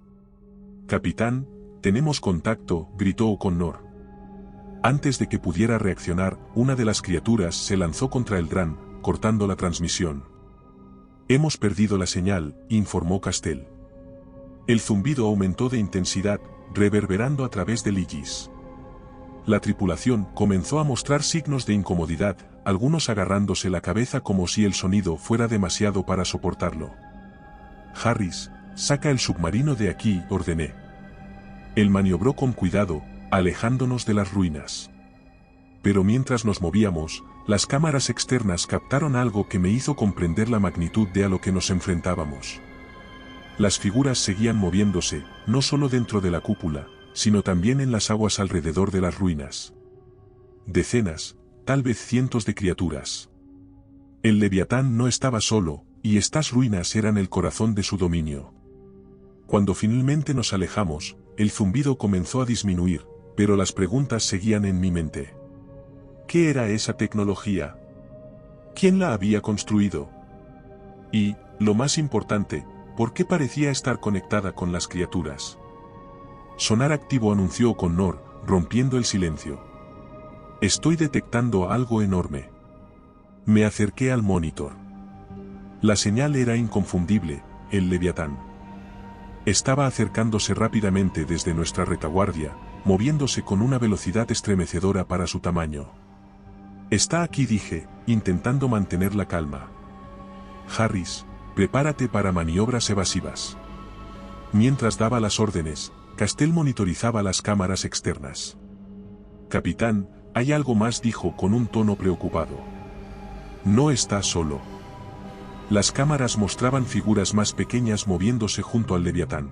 «Capitán, tenemos contacto», gritó O'Connor. Antes de que pudiera reaccionar, una de las criaturas se lanzó contra el dron, cortando la transmisión. «Hemos perdido la señal», informó Castell. El zumbido aumentó de intensidad, reverberando a través del iris. La tripulación comenzó a mostrar signos de incomodidad, algunos agarrándose la cabeza como si el sonido fuera demasiado para soportarlo. «Harris, saca el submarino de aquí», ordené. Él maniobró con cuidado, alejándonos de las ruinas. Pero mientras nos movíamos, las cámaras externas captaron algo que me hizo comprender la magnitud de a lo que nos enfrentábamos. Las figuras seguían moviéndose, no solo dentro de la cúpula, sino también en las aguas alrededor de las ruinas. Decenas, tal vez cientos de criaturas. El Leviatán no estaba solo, y estas ruinas eran el corazón de su dominio. Cuando finalmente nos alejamos, el zumbido comenzó a disminuir, pero las preguntas seguían en mi mente. ¿Qué era esa tecnología? ¿Quién la había construido? Y, lo más importante, ¿por qué parecía estar conectada con las criaturas? Sonar activo, anunció Connor, rompiendo el silencio. Estoy detectando algo enorme. Me acerqué al monitor. La señal era inconfundible, el Leviatán. Estaba acercándose rápidamente desde nuestra retaguardia, moviéndose con una velocidad estremecedora para su tamaño. Está aquí, dije, intentando mantener la calma. Harris, prepárate para maniobras evasivas. Mientras daba las órdenes, Castell monitorizaba las cámaras externas. Capitán, hay algo más, dijo con un tono preocupado. No está solo. Las cámaras mostraban figuras más pequeñas moviéndose junto al Leviatán.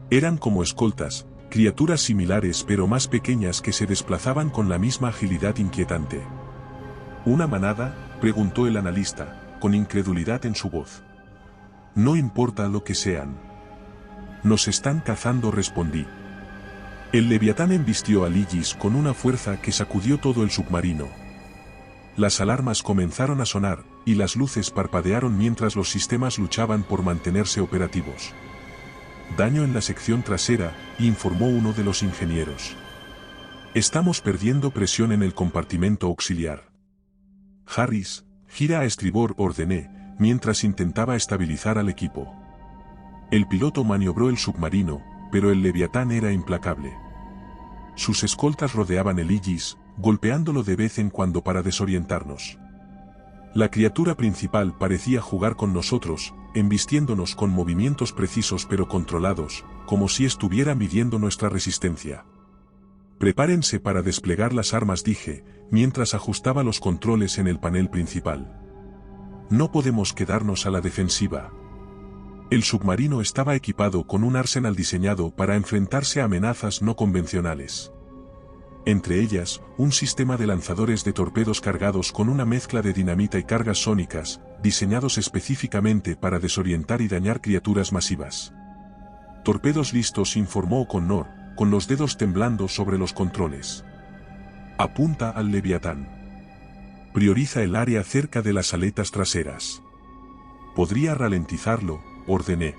Eran como escoltas, criaturas similares pero más pequeñas que se desplazaban con la misma agilidad inquietante. ¿Una manada?, preguntó el analista, con incredulidad en su voz. No importa lo que sean. Nos están cazando, respondí. El Leviatán embistió a Lillis con una fuerza que sacudió todo el submarino. Las alarmas comenzaron a sonar, y las luces parpadearon mientras los sistemas luchaban por mantenerse operativos. Daño en la sección trasera, informó uno de los ingenieros. Estamos perdiendo presión en el compartimento auxiliar. Harris, gira a estribor, ordené, mientras intentaba estabilizar al equipo. El piloto maniobró el submarino, pero el Leviatán era implacable. Sus escoltas rodeaban el Lillis, golpeándolo de vez en cuando para desorientarnos. La criatura principal parecía jugar con nosotros, embistiéndonos con movimientos precisos pero controlados, como si estuviera midiendo nuestra resistencia. Prepárense para desplegar las armas, dije, mientras ajustaba los controles en el panel principal. No podemos quedarnos a la defensiva. El submarino estaba equipado con un arsenal diseñado para enfrentarse a amenazas no convencionales. Entre ellas, un sistema de lanzadores de torpedos cargados con una mezcla de dinamita y cargas sónicas, diseñados específicamente para desorientar y dañar criaturas masivas. Torpedos listos, informó Connor, con los dedos temblando sobre los controles. Apunta al Leviatán. Prioriza el área cerca de las aletas traseras. Podría ralentizarlo, ordené.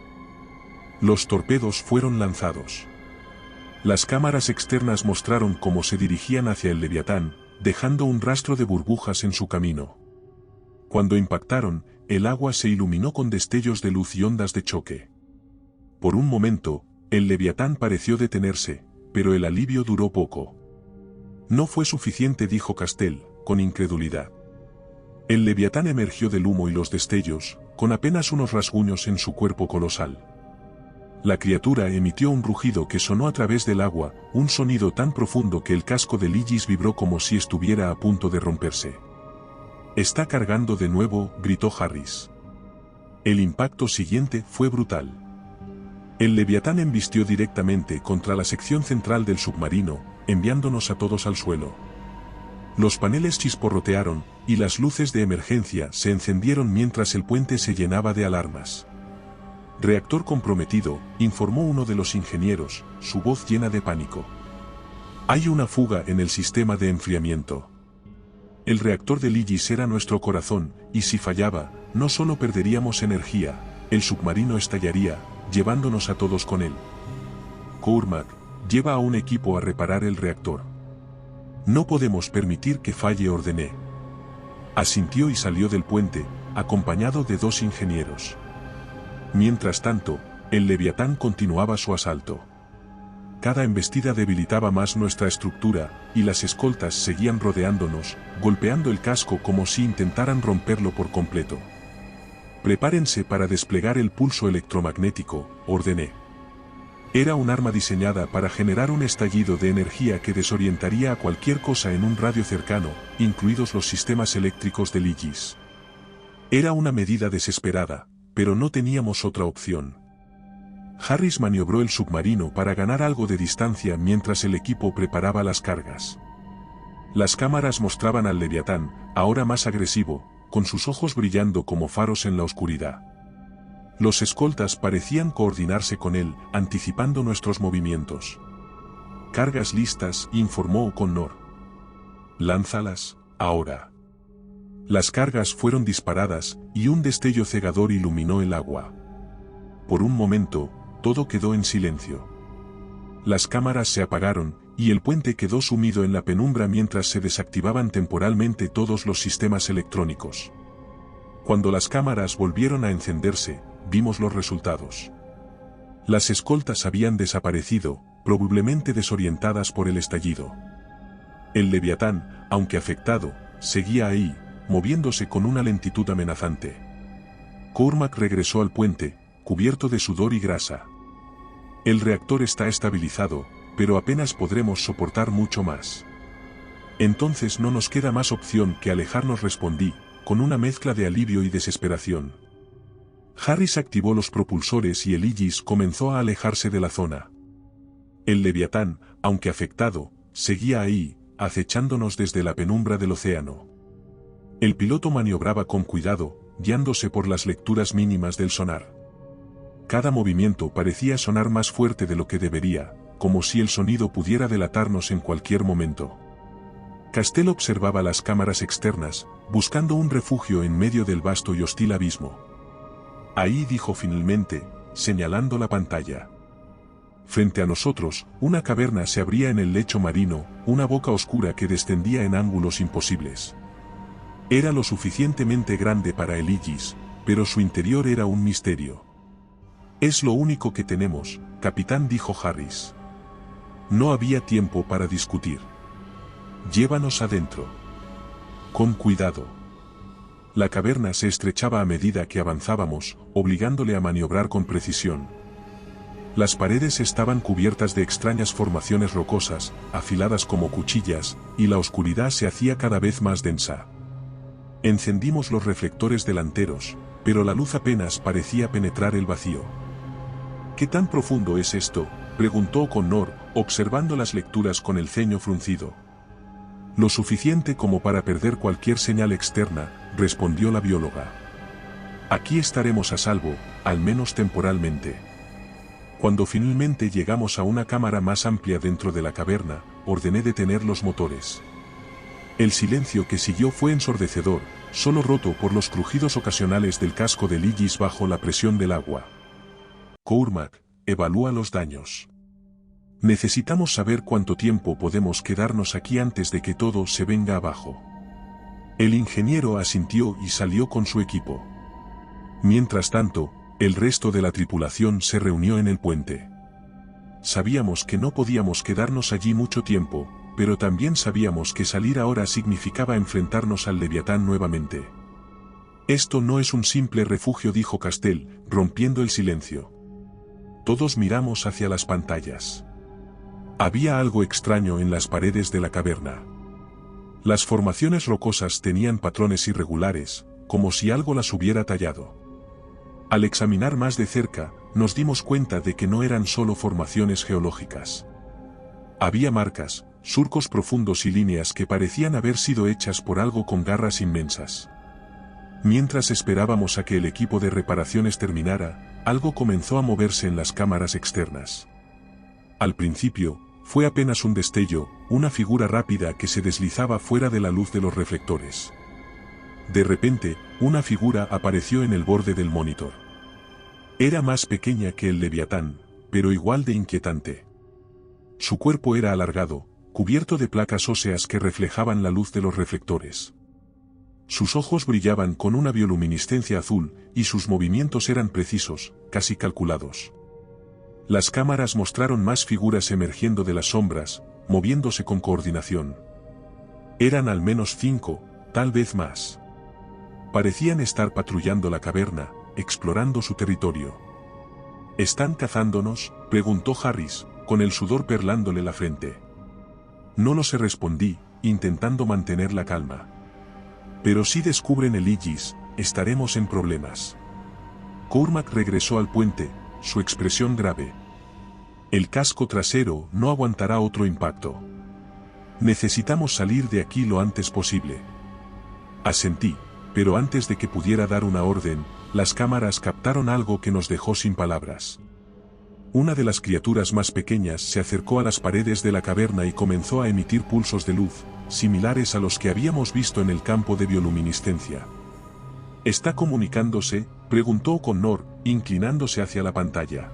Los torpedos fueron lanzados. Las cámaras externas mostraron cómo se dirigían hacia el Leviatán, dejando un rastro de burbujas en su camino. Cuando impactaron, el agua se iluminó con destellos de luz y ondas de choque. Por un momento, el Leviatán pareció detenerse, pero el alivio duró poco. No fue suficiente, dijo Castell, con incredulidad. El Leviatán emergió del humo y los destellos, con apenas unos rasguños en su cuerpo colosal. La criatura emitió un rugido que sonó a través del agua, un sonido tan profundo que el casco de Lillis vibró como si estuviera a punto de romperse. «Está cargando de nuevo», gritó Harris. El impacto siguiente fue brutal. El Leviatán embistió directamente contra la sección central del submarino, enviándonos a todos al suelo. Los paneles chisporrotearon, y las luces de emergencia se encendieron mientras el puente se llenaba de alarmas. «Reactor comprometido», informó uno de los ingenieros, su voz llena de pánico. «Hay una fuga en el sistema de enfriamiento». El reactor de Lillis era nuestro corazón, y si fallaba, no solo perderíamos energía, el submarino estallaría, llevándonos a todos con él. «Cormac, lleva a un equipo a reparar el reactor». «No podemos permitir que falle», ordené. Asintió y salió del puente, acompañado de 2 ingenieros. Mientras tanto, el Leviatán continuaba su asalto. Cada embestida debilitaba más nuestra estructura, y las escoltas seguían rodeándonos, golpeando el casco como si intentaran romperlo por completo. «Prepárense para desplegar el pulso electromagnético», ordené. Era un arma diseñada para generar un estallido de energía que desorientaría a cualquier cosa en un radio cercano, incluidos los sistemas eléctricos de Lillis. Era una medida desesperada, pero no teníamos otra opción. Harris maniobró el submarino para ganar algo de distancia mientras el equipo preparaba las cargas. Las cámaras mostraban al Leviatán, ahora más agresivo, con sus ojos brillando como faros en la oscuridad. Los escoltas parecían coordinarse con él, anticipando nuestros movimientos. «Cargas listas», informó Connor. «Lánzalas, ahora». Las cargas fueron disparadas, y un destello cegador iluminó el agua. Por un momento, todo quedó en silencio. Las cámaras se apagaron, y el puente quedó sumido en la penumbra mientras se desactivaban temporalmente todos los sistemas electrónicos. Cuando las cámaras volvieron a encenderse, vimos los resultados. Las escoltas habían desaparecido, probablemente desorientadas por el estallido. El Leviatán, aunque afectado, seguía ahí, moviéndose con una lentitud amenazante. Cormac regresó al puente, cubierto de sudor y grasa. El reactor está estabilizado, pero apenas podremos soportar mucho más. Entonces no nos queda más opción que alejarnos, respondí, con una mezcla de alivio y desesperación. Harris activó los propulsores y el Aegis comenzó a alejarse de la zona. El Leviatán, aunque afectado, seguía ahí, acechándonos desde la penumbra del océano. El piloto maniobraba con cuidado, guiándose por las lecturas mínimas del sonar. Cada movimiento parecía sonar más fuerte de lo que debería, como si el sonido pudiera delatarnos en cualquier momento. Castell observaba las cámaras externas, buscando un refugio en medio del vasto y hostil abismo. «Ahí», dijo finalmente, señalando la pantalla. Frente a nosotros, una caverna se abría en el lecho marino, una boca oscura que descendía en ángulos imposibles. Era lo suficientemente grande para el Aegis, pero su interior era un misterio. «Es lo único que tenemos, capitán», dijo Harris. No había tiempo para discutir. «Llévanos adentro». «Con cuidado». La caverna se estrechaba a medida que avanzábamos, obligándole a maniobrar con precisión. Las paredes estaban cubiertas de extrañas formaciones rocosas, afiladas como cuchillas, y la oscuridad se hacía cada vez más densa. Encendimos los reflectores delanteros, pero la luz apenas parecía penetrar el vacío. «¿Qué tan profundo es esto?», preguntó Connor, observando las lecturas con el ceño fruncido. «Lo suficiente como para perder cualquier señal externa», respondió la bióloga. «Aquí estaremos a salvo, al menos temporalmente». Cuando finalmente llegamos a una cámara más amplia dentro de la caverna, ordené detener los motores. El silencio que siguió fue ensordecedor, solo roto por los crujidos ocasionales del casco del Aegis bajo la presión del agua. «Cormac, evalúa los daños. Necesitamos saber cuánto tiempo podemos quedarnos aquí antes de que todo se venga abajo». El ingeniero asintió y salió con su equipo. Mientras tanto, el resto de la tripulación se reunió en el puente. Sabíamos que no podíamos quedarnos allí mucho tiempo, pero también sabíamos que salir ahora significaba enfrentarnos al Leviatán nuevamente. «Esto no es un simple refugio», dijo Castell, rompiendo el silencio. Todos miramos hacia las pantallas. Había algo extraño en las paredes de la caverna. Las formaciones rocosas tenían patrones irregulares, como si algo las hubiera tallado. Al examinar más de cerca, nos dimos cuenta de que no eran solo formaciones geológicas. Había marcas, surcos profundos y líneas que parecían haber sido hechas por algo con garras inmensas. Mientras esperábamos a que el equipo de reparaciones terminara, algo comenzó a moverse en las cámaras externas. Al principio, fue apenas un destello, una figura rápida que se deslizaba fuera de la luz de los reflectores. De repente, una figura apareció en el borde del monitor. Era más pequeña que el Leviatán, pero igual de inquietante. Su cuerpo era alargado, cubierto de placas óseas que reflejaban la luz de los reflectores. Sus ojos brillaban con una bioluminiscencia azul, y sus movimientos eran precisos, casi calculados. Las cámaras mostraron más figuras emergiendo de las sombras, moviéndose con coordinación. Eran al menos 5, tal vez más. Parecían estar patrullando la caverna, explorando su territorio. ¿Están cazándonos?, preguntó Harris, con el sudor perlándole la frente. No lo sé, respondí, intentando mantener la calma. Pero si descubren el Aegis, estaremos en problemas. Cormac regresó al puente, su expresión grave. El casco trasero no aguantará otro impacto. Necesitamos salir de aquí lo antes posible. Asentí, pero antes de que pudiera dar una orden, las cámaras captaron algo que nos dejó sin palabras. Una de las criaturas más pequeñas se acercó a las paredes de la caverna y comenzó a emitir pulsos de luz, similares a los que habíamos visto en el campo de bioluminiscencia. ¿Está comunicándose?, preguntó Connor, inclinándose hacia la pantalla.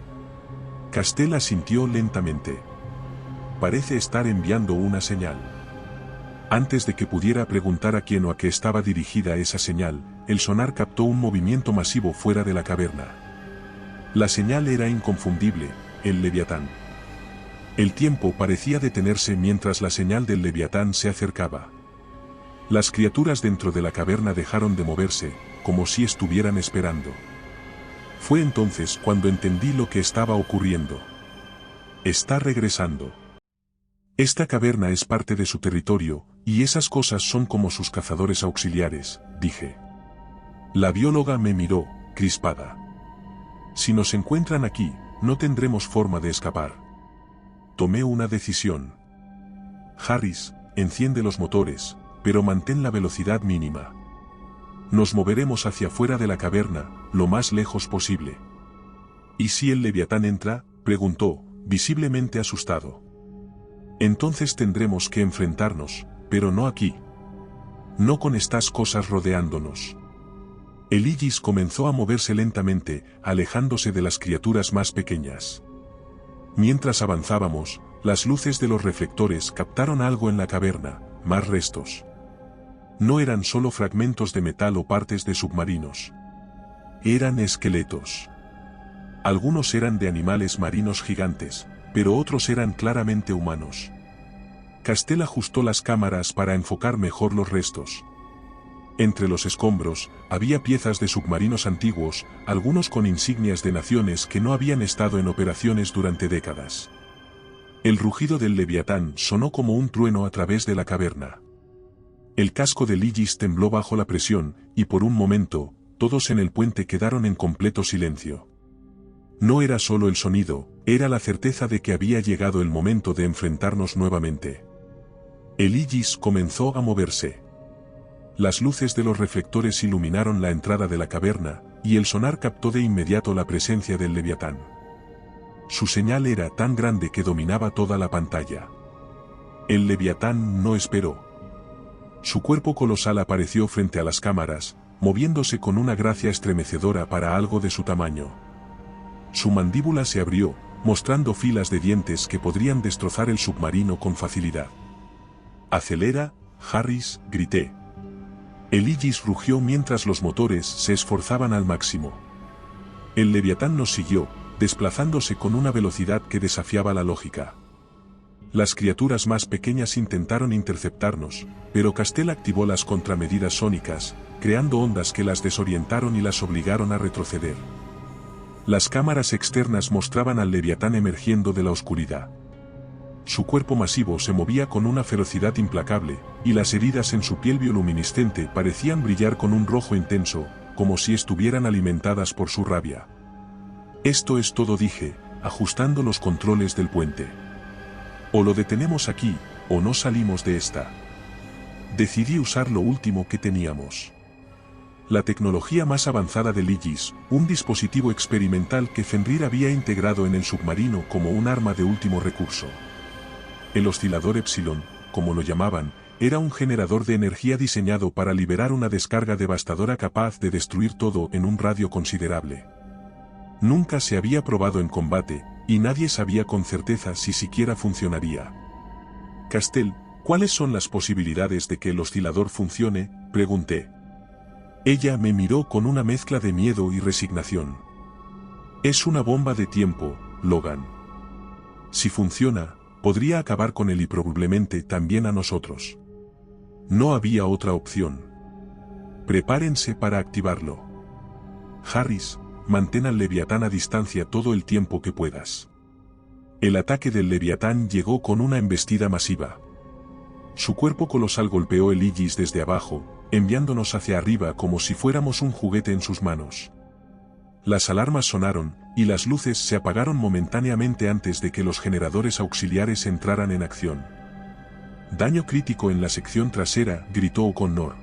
Castell asintió lentamente. Parece estar enviando una señal. Antes de que pudiera preguntar a quién o a qué estaba dirigida esa señal, el sonar captó un movimiento masivo fuera de la caverna. La señal era inconfundible, el Leviatán. El tiempo parecía detenerse mientras la señal del Leviatán se acercaba. Las criaturas dentro de la caverna dejaron de moverse, como si estuvieran esperando. Fue entonces cuando entendí lo que estaba ocurriendo. Está regresando. Esta caverna es parte de su territorio, y esas cosas son como sus cazadores auxiliares, dije. La bióloga me miró, crispada. Si nos encuentran aquí, no tendremos forma de escapar. Tomé una decisión. Harris, enciende los motores, pero mantén la velocidad mínima. Nos moveremos hacia afuera de la caverna, lo más lejos posible. ¿Y si el Leviatán entra?, preguntó, visiblemente asustado. Entonces tendremos que enfrentarnos, pero no aquí. No con estas cosas rodeándonos. El Aegis comenzó a moverse lentamente, alejándose de las criaturas más pequeñas. Mientras avanzábamos, las luces de los reflectores captaron algo en la caverna, más restos. No eran solo fragmentos de metal o partes de submarinos. Eran esqueletos. Algunos eran de animales marinos gigantes, pero otros eran claramente humanos. Castell ajustó las cámaras para enfocar mejor los restos. Entre los escombros, había piezas de submarinos antiguos, algunos con insignias de naciones que no habían estado en operaciones durante décadas. El rugido del Leviatán sonó como un trueno a través de la caverna. El casco del Aegis tembló bajo la presión, y por un momento, todos en el puente quedaron en completo silencio. No era solo el sonido, era la certeza de que había llegado el momento de enfrentarnos nuevamente. El Aegis comenzó a moverse. Las luces de los reflectores iluminaron la entrada de la caverna, y el sonar captó de inmediato la presencia del Leviatán. Su señal era tan grande que dominaba toda la pantalla. El Leviatán no esperó. Su cuerpo colosal apareció frente a las cámaras, moviéndose con una gracia estremecedora para algo de su tamaño. Su mandíbula se abrió, mostrando filas de dientes que podrían destrozar el submarino con facilidad. «Acelera, Harris», grité. El Aegis rugió mientras los motores se esforzaban al máximo. El Leviatán nos siguió, desplazándose con una velocidad que desafiaba la lógica. Las criaturas más pequeñas intentaron interceptarnos, pero Castell activó las contramedidas sónicas, creando ondas que las desorientaron y las obligaron a retroceder. Las cámaras externas mostraban al Leviatán emergiendo de la oscuridad. Su cuerpo masivo se movía con una ferocidad implacable, y las heridas en su piel bioluminiscente parecían brillar con un rojo intenso, como si estuvieran alimentadas por su rabia. Esto es todo, dije, ajustando los controles del puente. O lo detenemos aquí, o no salimos de esta. Decidí usar lo último que teníamos. La tecnología más avanzada del Aegis, un dispositivo experimental que Fenrir había integrado en el submarino como un arma de último recurso. El oscilador Epsilon, como lo llamaban, era un generador de energía diseñado para liberar una descarga devastadora capaz de destruir todo en un radio considerable. Nunca se había probado en combate, y nadie sabía con certeza si siquiera funcionaría. «Castell, ¿cuáles son las posibilidades de que el oscilador funcione?», pregunté. Ella me miró con una mezcla de miedo y resignación. «Es una bomba de tiempo, Logan. Si funciona, podría acabar con él y probablemente también a nosotros. No había otra opción. Prepárense para activarlo. Harris, mantén al Leviatán a distancia todo el tiempo que puedas». El ataque del Leviatán llegó con una embestida masiva. Su cuerpo colosal golpeó el Aegis desde abajo, enviándonos hacia arriba como si fuéramos un juguete en sus manos. Las alarmas sonaron, y las luces se apagaron momentáneamente antes de que los generadores auxiliares entraran en acción. «Daño crítico en la sección trasera», gritó O'Connor.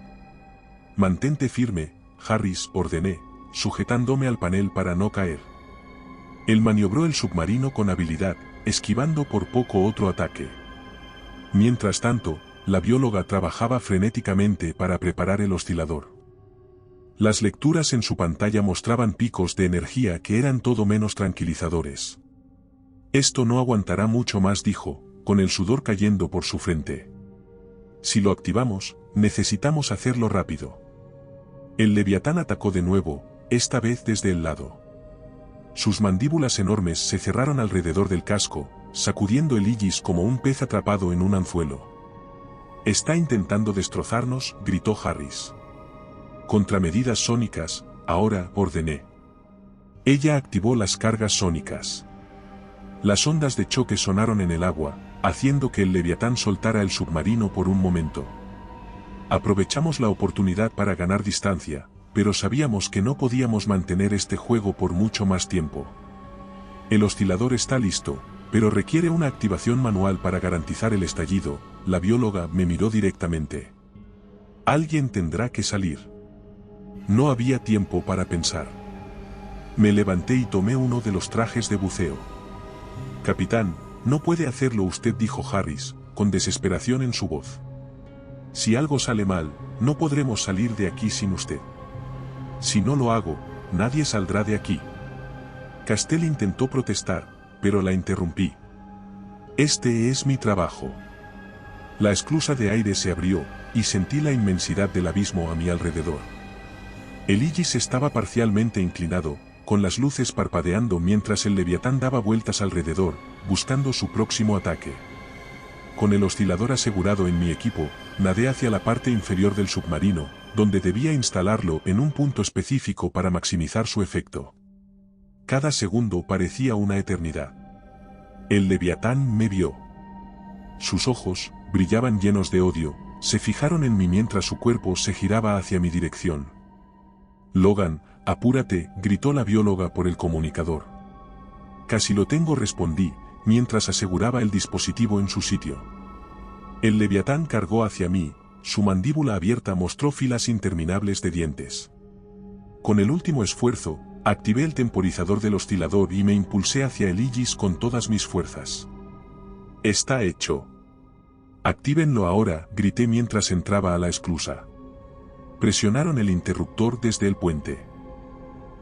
«Mantente firme», Harris, ordené, sujetándome al panel para no caer. Él maniobró el submarino con habilidad, esquivando por poco otro ataque. Mientras tanto, la bióloga trabajaba frenéticamente para preparar el oscilador. Las lecturas en su pantalla mostraban picos de energía que eran todo menos tranquilizadores. Esto no aguantará mucho más, dijo, con el sudor cayendo por su frente. Si lo activamos, necesitamos hacerlo rápido. El Leviatán atacó de nuevo, esta vez desde el lado. Sus mandíbulas enormes se cerraron alrededor del casco, sacudiendo el Aegis como un pez atrapado en un anzuelo. «Está intentando destrozarnos», gritó Harris. «Contramedidas sónicas, ahora», ordené. Ella activó las cargas sónicas. Las ondas de choque sonaron en el agua, haciendo que el Leviatán soltara el submarino por un momento. Aprovechamos la oportunidad para ganar distancia, pero sabíamos que no podíamos mantener este juego por mucho más tiempo. El oscilador está listo, pero requiere una activación manual para garantizar el estallido. La bióloga me miró directamente. Alguien tendrá que salir. No había tiempo para pensar. Me levanté y tomé uno de los trajes de buceo. «Capitán, no puede hacerlo usted», dijo Harris, con desesperación en su voz. «Si algo sale mal, no podremos salir de aquí sin usted. Si no lo hago, nadie saldrá de aquí». Castell intentó protestar, pero la interrumpí. «Este es mi trabajo». La esclusa de aire se abrió, y sentí la inmensidad del abismo a mi alrededor. El Aegis estaba parcialmente inclinado, con las luces parpadeando mientras el Leviatán daba vueltas alrededor, buscando su próximo ataque. Con el oscilador asegurado en mi equipo, nadé hacia la parte inferior del submarino, donde debía instalarlo en un punto específico para maximizar su efecto. Cada segundo parecía una eternidad. El Leviatán me vio. Sus ojos, brillaban llenos de odio, se fijaron en mí mientras su cuerpo se giraba hacia mi dirección. «Logan, apúrate», gritó la bióloga por el comunicador. «Casi lo tengo», respondí, mientras aseguraba el dispositivo en su sitio. El Leviatán cargó hacia mí, su mandíbula abierta mostró filas interminables de dientes. Con el último esfuerzo, activé el temporizador del oscilador y me impulsé hacia el Aegis con todas mis fuerzas. «Está hecho». «Actívenlo ahora», grité mientras entraba a la esclusa. Presionaron el interruptor desde el puente.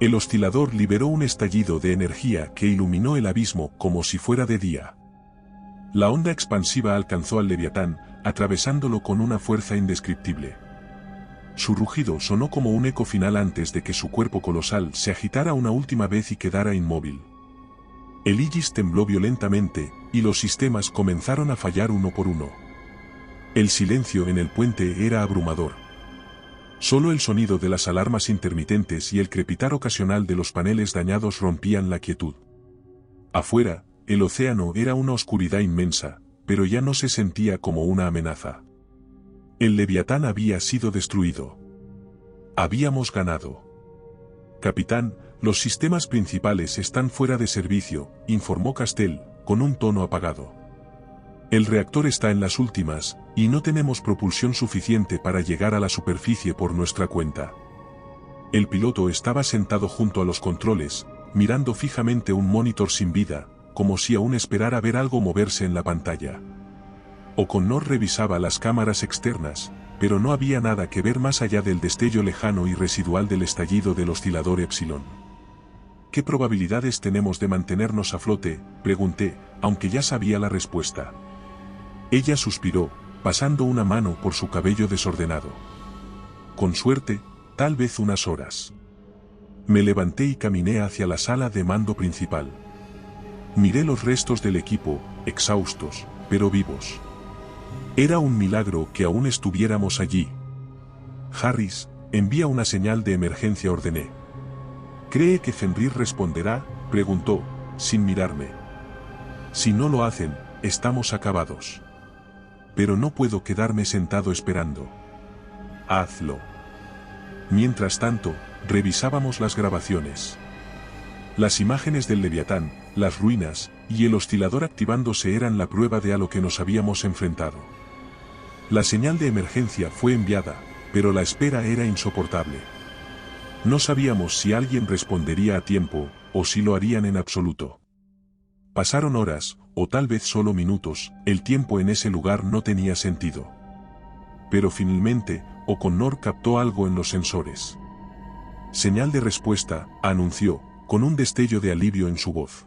El oscilador liberó un estallido de energía que iluminó el abismo como si fuera de día. La onda expansiva alcanzó al Leviatán, atravesándolo con una fuerza indescriptible. Su rugido sonó como un eco final antes de que su cuerpo colosal se agitara una última vez y quedara inmóvil. El Aegis tembló violentamente, y los sistemas comenzaron a fallar uno por uno. El silencio en el puente era abrumador. Solo el sonido de las alarmas intermitentes y el crepitar ocasional de los paneles dañados rompían la quietud. Afuera, el océano era una oscuridad inmensa, pero ya no se sentía como una amenaza. El Leviatán había sido destruido. Habíamos ganado. «Capitán, los sistemas principales están fuera de servicio», informó Castell, con un tono apagado. «El reactor está en las últimas, y no tenemos propulsión suficiente para llegar a la superficie por nuestra cuenta». El piloto estaba sentado junto a los controles, mirando fijamente un monitor sin vida, como si aún esperara ver algo moverse en la pantalla. O'Connor revisaba las cámaras externas, pero no había nada que ver más allá del destello lejano y residual del estallido del oscilador Epsilon. «¿Qué probabilidades tenemos de mantenernos a flote?», pregunté, aunque ya sabía la respuesta. Ella suspiró, pasando una mano por su cabello desordenado. «Con suerte, tal vez unas horas». Me levanté y caminé hacia la sala de mando principal. Miré los restos del equipo, exhaustos, pero vivos. Era un milagro que aún estuviéramos allí. «Harris, envía una señal de emergencia», ordené. «¿Cree que Fenrir responderá?», preguntó, sin mirarme. «Si no lo hacen, estamos acabados». «Pero no puedo quedarme sentado esperando». «Hazlo». Mientras tanto, revisábamos las grabaciones. Las imágenes del Leviatán, las ruinas, y el oscilador activándose eran la prueba de a lo que nos habíamos enfrentado. La señal de emergencia fue enviada, pero la espera era insoportable. No sabíamos si alguien respondería a tiempo, o si lo harían en absoluto. Pasaron horas, o tal vez solo minutos, el tiempo en ese lugar no tenía sentido. Pero finalmente, O'Connor captó algo en los sensores. Señal de respuesta, anunció, con un destello de alivio en su voz.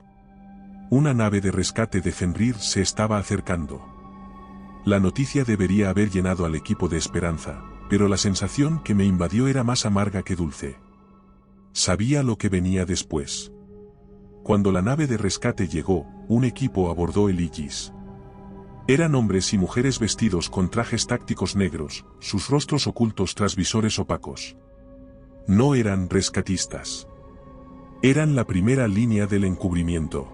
Una nave de rescate de Fenrir se estaba acercando. La noticia debería haber llenado al equipo de esperanza, pero la sensación que me invadió era más amarga que dulce. Sabía lo que venía después. Cuando la nave de rescate llegó, un equipo abordó el Aegis. Eran hombres y mujeres vestidos con trajes tácticos negros, sus rostros ocultos tras visores opacos. No eran rescatistas. Eran la primera línea del encubrimiento.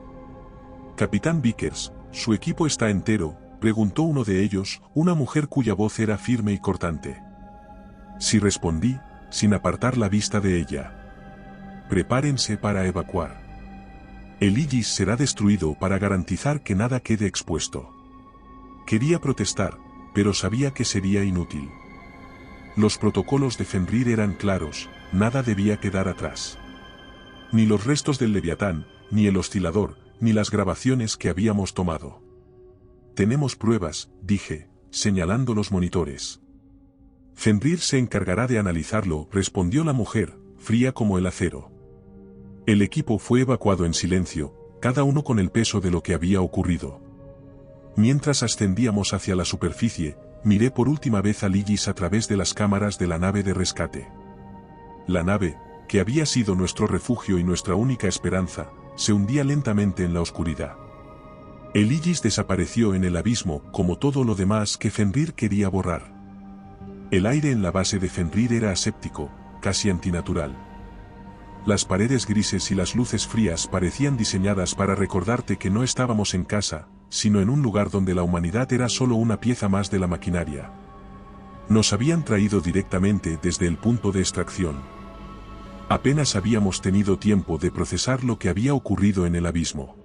Capitán Vickers, ¿su equipo está entero?, preguntó uno de ellos, una mujer cuya voz era firme y cortante. Sí, respondí, sin apartar la vista de ella. Prepárense para evacuar. El Aegis será destruido para garantizar que nada quede expuesto. Quería protestar, pero sabía que sería inútil. Los protocolos de Fenrir eran claros, nada debía quedar atrás. Ni los restos del Leviatán, ni el oscilador, ni las grabaciones que habíamos tomado. Tenemos pruebas, dije, señalando los monitores. Fenrir se encargará de analizarlo, respondió la mujer, fría como el acero. El equipo fue evacuado en silencio, cada uno con el peso de lo que había ocurrido. Mientras ascendíamos hacia la superficie, miré por última vez a Aegis a través de las cámaras de la nave de rescate. La nave, que había sido nuestro refugio y nuestra única esperanza, se hundía lentamente en la oscuridad. El Aegis desapareció en el abismo como todo lo demás que Fenrir quería borrar. El aire en la base de Fenrir era aséptico, casi antinatural. Las paredes grises y las luces frías parecían diseñadas para recordarte que no estábamos en casa, sino en un lugar donde la humanidad era solo una pieza más de la maquinaria. Nos habían traído directamente desde el punto de extracción. Apenas habíamos tenido tiempo de procesar lo que había ocurrido en el abismo.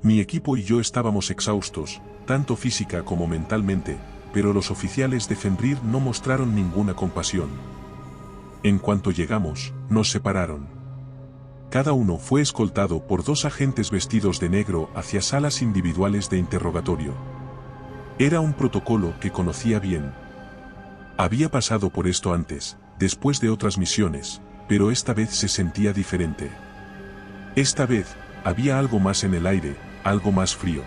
Mi equipo y yo estábamos exhaustos, tanto física como mentalmente, pero los oficiales de Fenrir no mostraron ninguna compasión. En cuanto llegamos, nos separaron. Cada uno fue escoltado por 2 agentes vestidos de negro hacia salas individuales de interrogatorio. Era un protocolo que conocía bien. Había pasado por esto antes, después de otras misiones, pero esta vez se sentía diferente. Esta vez, había algo más en el aire, algo más frío.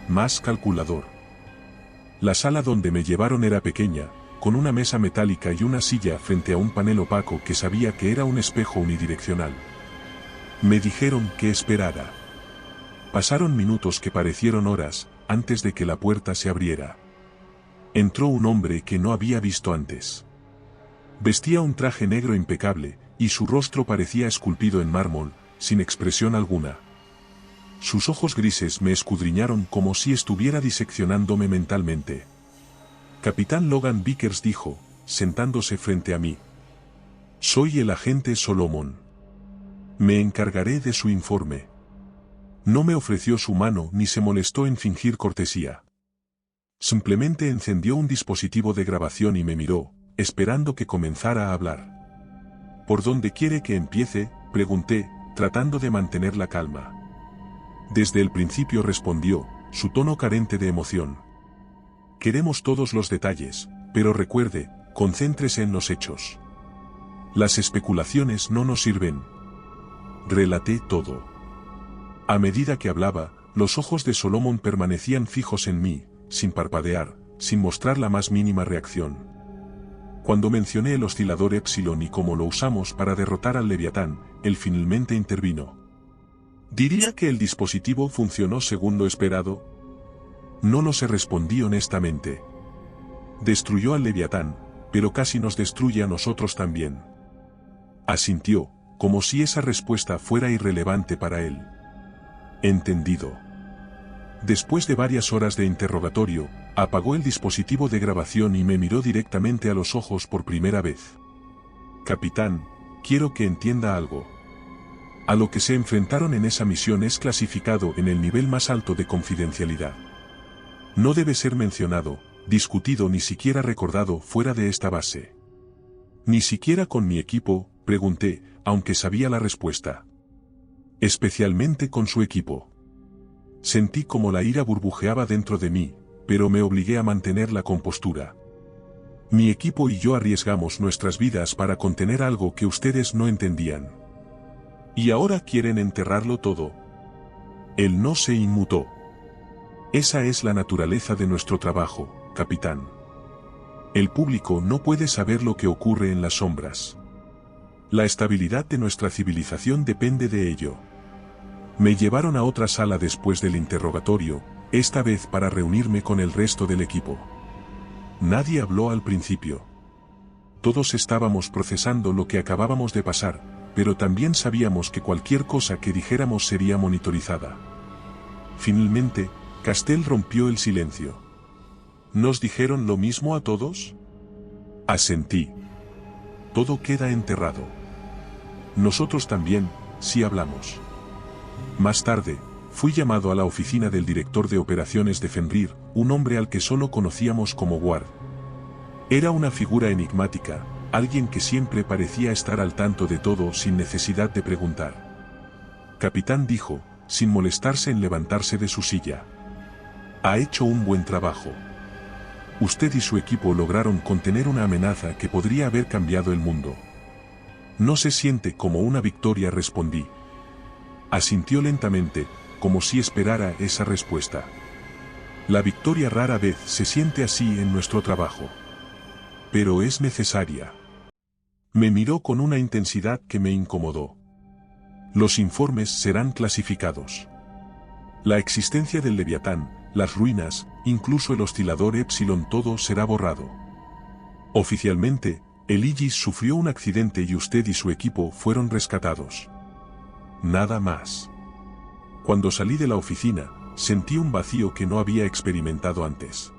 Más calculador. La sala donde me llevaron era pequeña, con una mesa metálica y una silla frente a un panel opaco que sabía que era un espejo unidireccional. Me dijeron que esperara. Pasaron minutos que parecieron horas, antes de que la puerta se abriera. Entró un hombre que no había visto antes. Vestía un traje negro impecable, y su rostro parecía esculpido en mármol, sin expresión alguna. Sus ojos grises me escudriñaron como si estuviera diseccionándome mentalmente. Capitán Logan Vickers dijo, sentándose frente a mí. Soy el agente Solomon. Me encargaré de su informe. No me ofreció su mano ni se molestó en fingir cortesía. Simplemente encendió un dispositivo de grabación y me miró, esperando que comenzara a hablar. ¿Por dónde quiere que empiece?, pregunté, tratando de mantener la calma. Desde el principio, respondió, su tono carente de emoción. Queremos todos los detalles, pero recuerde, concéntrese en los hechos. Las especulaciones no nos sirven. Relaté todo. A medida que hablaba, los ojos de Solomon permanecían fijos en mí, sin parpadear, sin mostrar la más mínima reacción. Cuando mencioné el oscilador Epsilon y cómo lo usamos para derrotar al Leviatán, él finalmente intervino. ¿Diría que el dispositivo funcionó según lo esperado? No lo sé, respondí honestamente. Destruyó al Leviatán, pero casi nos destruye a nosotros también. Asintió, como si esa respuesta fuera irrelevante para él. Entendido. Después de varias horas de interrogatorio, apagó el dispositivo de grabación y me miró directamente a los ojos por primera vez. Capitán, quiero que entienda algo. A lo que se enfrentaron en esa misión es clasificado en el nivel más alto de confidencialidad. No debe ser mencionado, discutido ni siquiera recordado fuera de esta base. Ni siquiera con mi equipo, Pregunté, aunque sabía la respuesta. Especialmente con su equipo. Sentí como la ira burbujeaba dentro de mí, pero me obligué a mantener la compostura. Mi equipo y yo arriesgamos nuestras vidas para contener algo que ustedes no entendían. ¿Y ahora quieren enterrarlo todo? Él no se inmutó. Esa es la naturaleza de nuestro trabajo, capitán. El público no puede saber lo que ocurre en las sombras. La estabilidad de nuestra civilización depende de ello. Me llevaron a otra sala después del interrogatorio, esta vez para reunirme con el resto del equipo. Nadie habló al principio. Todos estábamos procesando lo que acabábamos de pasar, pero también sabíamos que cualquier cosa que dijéramos sería monitorizada. Finalmente, Castell rompió el silencio. ¿Nos dijeron lo mismo a todos? Asentí. Todo queda enterrado. Nosotros también, sí hablamos. Más tarde, fui llamado a la oficina del director de operaciones de Fenrir, un hombre al que solo conocíamos como Ward. Era una figura enigmática, alguien que siempre parecía estar al tanto de todo sin necesidad de preguntar. Capitán dijo, sin molestarse en levantarse de su silla. Ha hecho un buen trabajo. Usted y su equipo lograron contener una amenaza que podría haber cambiado el mundo. No se siente como una victoria, respondí. Asintió lentamente, como si esperara esa respuesta. La victoria rara vez se siente así en nuestro trabajo. Pero es necesaria. Me miró con una intensidad que me incomodó. Los informes serán clasificados. La existencia del Leviatán, las ruinas, incluso el oscilador Epsilon, todo será borrado. Oficialmente, el Aegis sufrió un accidente y usted y su equipo fueron rescatados. Nada más. Cuando salí de la oficina, sentí un vacío que no había experimentado antes.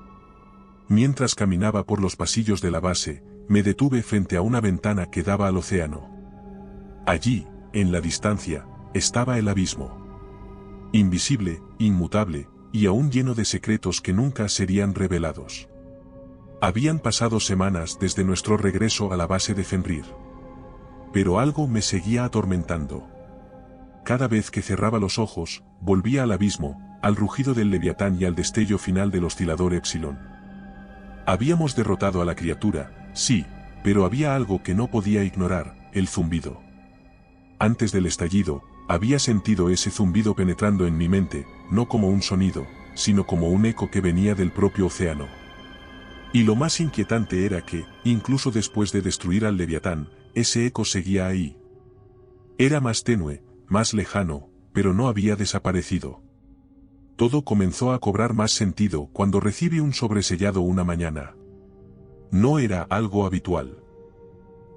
Mientras caminaba por los pasillos de la base, me detuve frente a una ventana que daba al océano. Allí, en la distancia, estaba el abismo. Invisible, inmutable, y aún lleno de secretos que nunca serían revelados. Habían pasado semanas desde nuestro regreso a la base de Fenrir. Pero algo me seguía atormentando. Cada vez que cerraba los ojos, volvía al abismo, al rugido del Leviatán y al destello final del oscilador Epsilon. Habíamos derrotado a la criatura, sí, pero había algo que no podía ignorar, el zumbido. Antes del estallido, había sentido ese zumbido penetrando en mi mente, no como un sonido, sino como un eco que venía del propio océano. Y lo más inquietante era que, incluso después de destruir al Leviatán, ese eco seguía ahí. Era más tenue, más lejano, pero no había desaparecido. Todo comenzó a cobrar más sentido cuando recibí un sobresellado una mañana. No era algo habitual.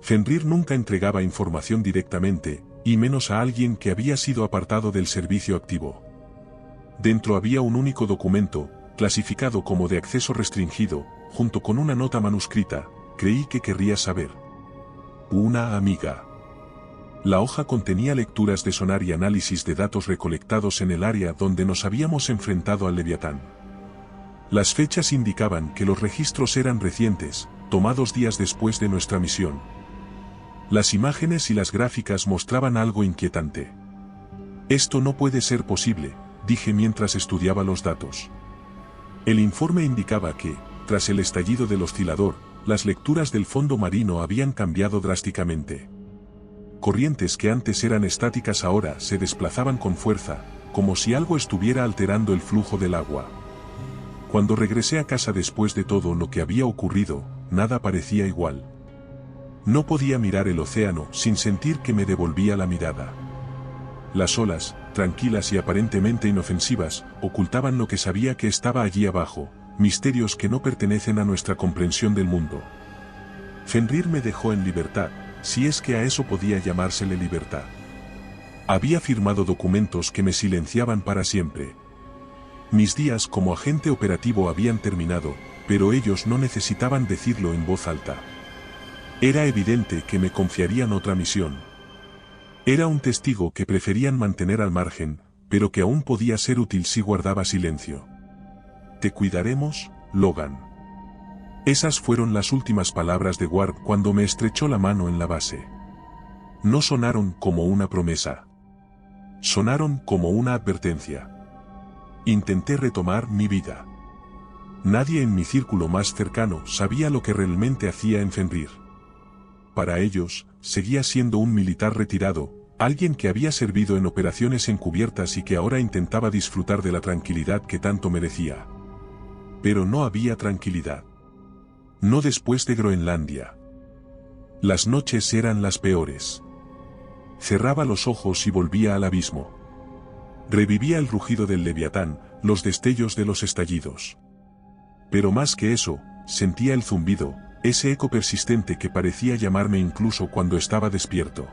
Fenrir nunca entregaba información directamente, y menos a alguien que había sido apartado del servicio activo. Dentro había un único documento, clasificado como de acceso restringido, junto con una nota manuscrita. Creí que querría saber. Una amiga. La hoja contenía lecturas de sonar y análisis de datos recolectados en el área donde nos habíamos enfrentado al Leviatán. Las fechas indicaban que los registros eran recientes, tomados días después de nuestra misión. Las imágenes y las gráficas mostraban algo inquietante. Esto no puede ser posible, dije mientras estudiaba los datos. El informe indicaba que, tras el estallido del oscilador, las lecturas del fondo marino habían cambiado drásticamente. Corrientes que antes eran estáticas ahora se desplazaban con fuerza, como si algo estuviera alterando el flujo del agua. Cuando regresé a casa después de todo lo que había ocurrido, nada parecía igual. No podía mirar el océano sin sentir que me devolvía la mirada. Las olas, tranquilas y aparentemente inofensivas, ocultaban lo que sabía que estaba allí abajo, misterios que no pertenecen a nuestra comprensión del mundo. Fenrir me dejó en libertad, si es que a eso podía llamársele libertad. Había firmado documentos que me silenciaban para siempre. Mis días como agente operativo habían terminado, pero ellos no necesitaban decirlo en voz alta. Era evidente que me confiarían otra misión. Era un testigo que preferían mantener al margen, pero que aún podía ser útil si guardaba silencio. Te cuidaremos, Logan. Esas fueron las últimas palabras de Ward cuando me estrechó la mano en la base. No sonaron como una promesa. Sonaron como una advertencia. Intenté retomar mi vida. Nadie en mi círculo más cercano sabía lo que realmente hacía en Fenrir. Para ellos, seguía siendo un militar retirado, alguien que había servido en operaciones encubiertas y que ahora intentaba disfrutar de la tranquilidad que tanto merecía. Pero no había tranquilidad. No después de Groenlandia. Las noches eran las peores. Cerraba los ojos y volvía al abismo. Revivía el rugido del leviatán, los destellos de los estallidos. Pero más que eso, sentía el zumbido, ese eco persistente que parecía llamarme incluso cuando estaba despierto.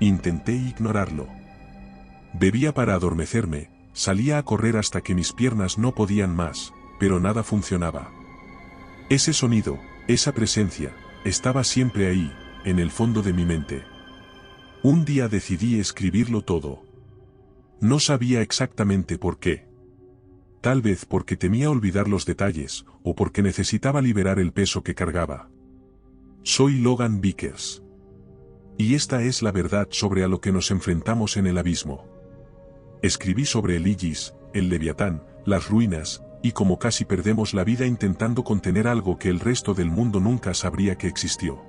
Intenté ignorarlo. Bebía para adormecerme, salía a correr hasta que mis piernas no podían más, pero nada funcionaba. Ese sonido, esa presencia, estaba siempre ahí, en el fondo de mi mente. Un día decidí escribirlo todo. No sabía exactamente por qué. Tal vez porque temía olvidar los detalles, o porque necesitaba liberar el peso que cargaba. Soy Logan Vickers. Y esta es la verdad sobre a lo que nos enfrentamos en el abismo. Escribí sobre el Igis, el Leviatán, las ruinas, y cómo casi perdemos la vida intentando contener algo que el resto del mundo nunca sabría que existió.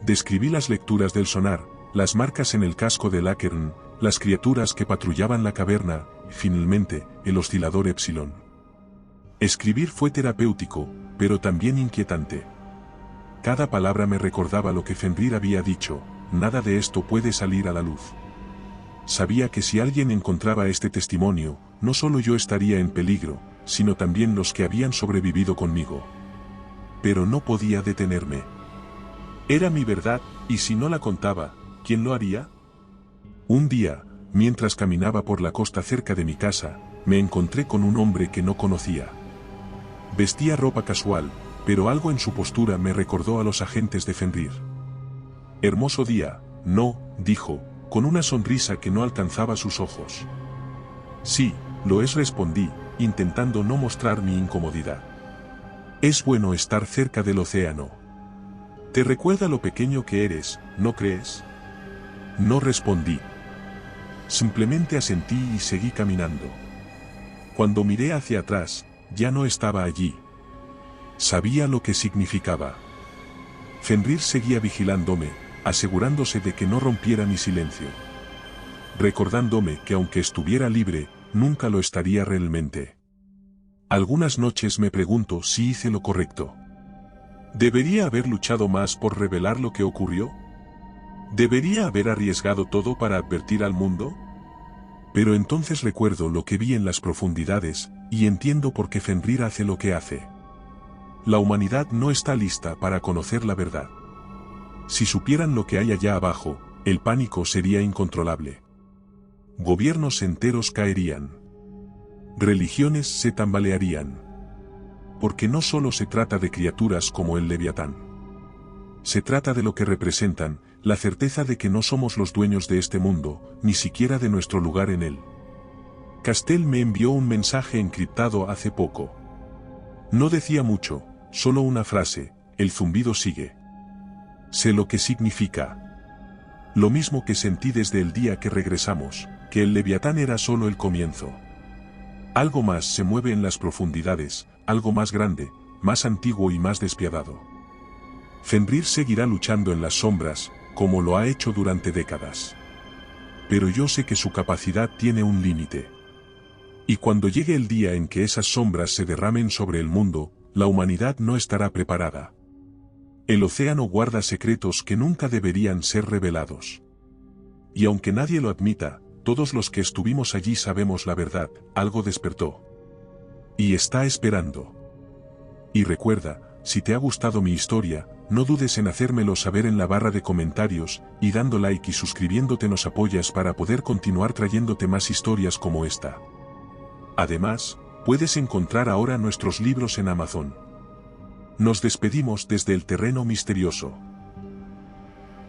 Describí las lecturas del sonar, las marcas en el casco del Acheron, las criaturas que patrullaban la caverna, y finalmente, el oscilador Epsilon. Escribir fue terapéutico, pero también inquietante. Cada palabra me recordaba lo que Fenrir había dicho: nada de esto puede salir a la luz. Sabía que si alguien encontraba este testimonio, no solo yo estaría en peligro, sino también los que habían sobrevivido conmigo. Pero no podía detenerme. Era mi verdad, y si no la contaba, ¿quién lo haría? Un día, mientras caminaba por la costa cerca de mi casa, me encontré con un hombre que no conocía. Vestía ropa casual, pero algo en su postura me recordó a los agentes de Fenrir. Hermoso día, ¿no?, dijo, con una sonrisa que no alcanzaba sus ojos. Sí, lo es, respondí, intentando no mostrar mi incomodidad. Es bueno estar cerca del océano. Te recuerda lo pequeño que eres, ¿no crees? No respondí. Simplemente asentí y seguí caminando. Cuando miré hacia atrás, ya no estaba allí. Sabía lo que significaba. Fenrir seguía vigilándome, asegurándose de que no rompiera mi silencio. Recordándome que aunque estuviera libre, nunca lo estaría realmente. Algunas noches me pregunto si hice lo correcto. ¿Debería haber luchado más por revelar lo que ocurrió? ¿Debería haber arriesgado todo para advertir al mundo? Pero entonces recuerdo lo que vi en las profundidades, y entiendo por qué Fenrir hace lo que hace. La humanidad no está lista para conocer la verdad. Si supieran lo que hay allá abajo, el pánico sería incontrolable. Gobiernos enteros caerían. Religiones se tambalearían. Porque no solo se trata de criaturas como el Leviatán. Se trata de lo que representan, la certeza de que no somos los dueños de este mundo, ni siquiera de nuestro lugar en él. Castell me envió un mensaje encriptado hace poco. No decía mucho, solo una frase: el zumbido sigue. Sé lo que significa. Lo mismo que sentí desde el día que regresamos, que el Leviatán era solo el comienzo. Algo más se mueve en las profundidades, algo más grande, más antiguo y más despiadado. Fenrir seguirá luchando en las sombras, como lo ha hecho durante décadas. Pero yo sé que su capacidad tiene un límite. Y cuando llegue el día en que esas sombras se derramen sobre el mundo, la humanidad no estará preparada. El océano guarda secretos que nunca deberían ser revelados. Y aunque nadie lo admita, todos los que estuvimos allí sabemos la verdad: algo despertó. Y está esperando. Y recuerda, si te ha gustado mi historia, no dudes en hacérmelo saber en la barra de comentarios, y dando like y suscribiéndote nos apoyas para poder continuar trayéndote más historias como esta. Además, puedes encontrar ahora nuestros libros en Amazon. Nos despedimos desde el terreno misterioso.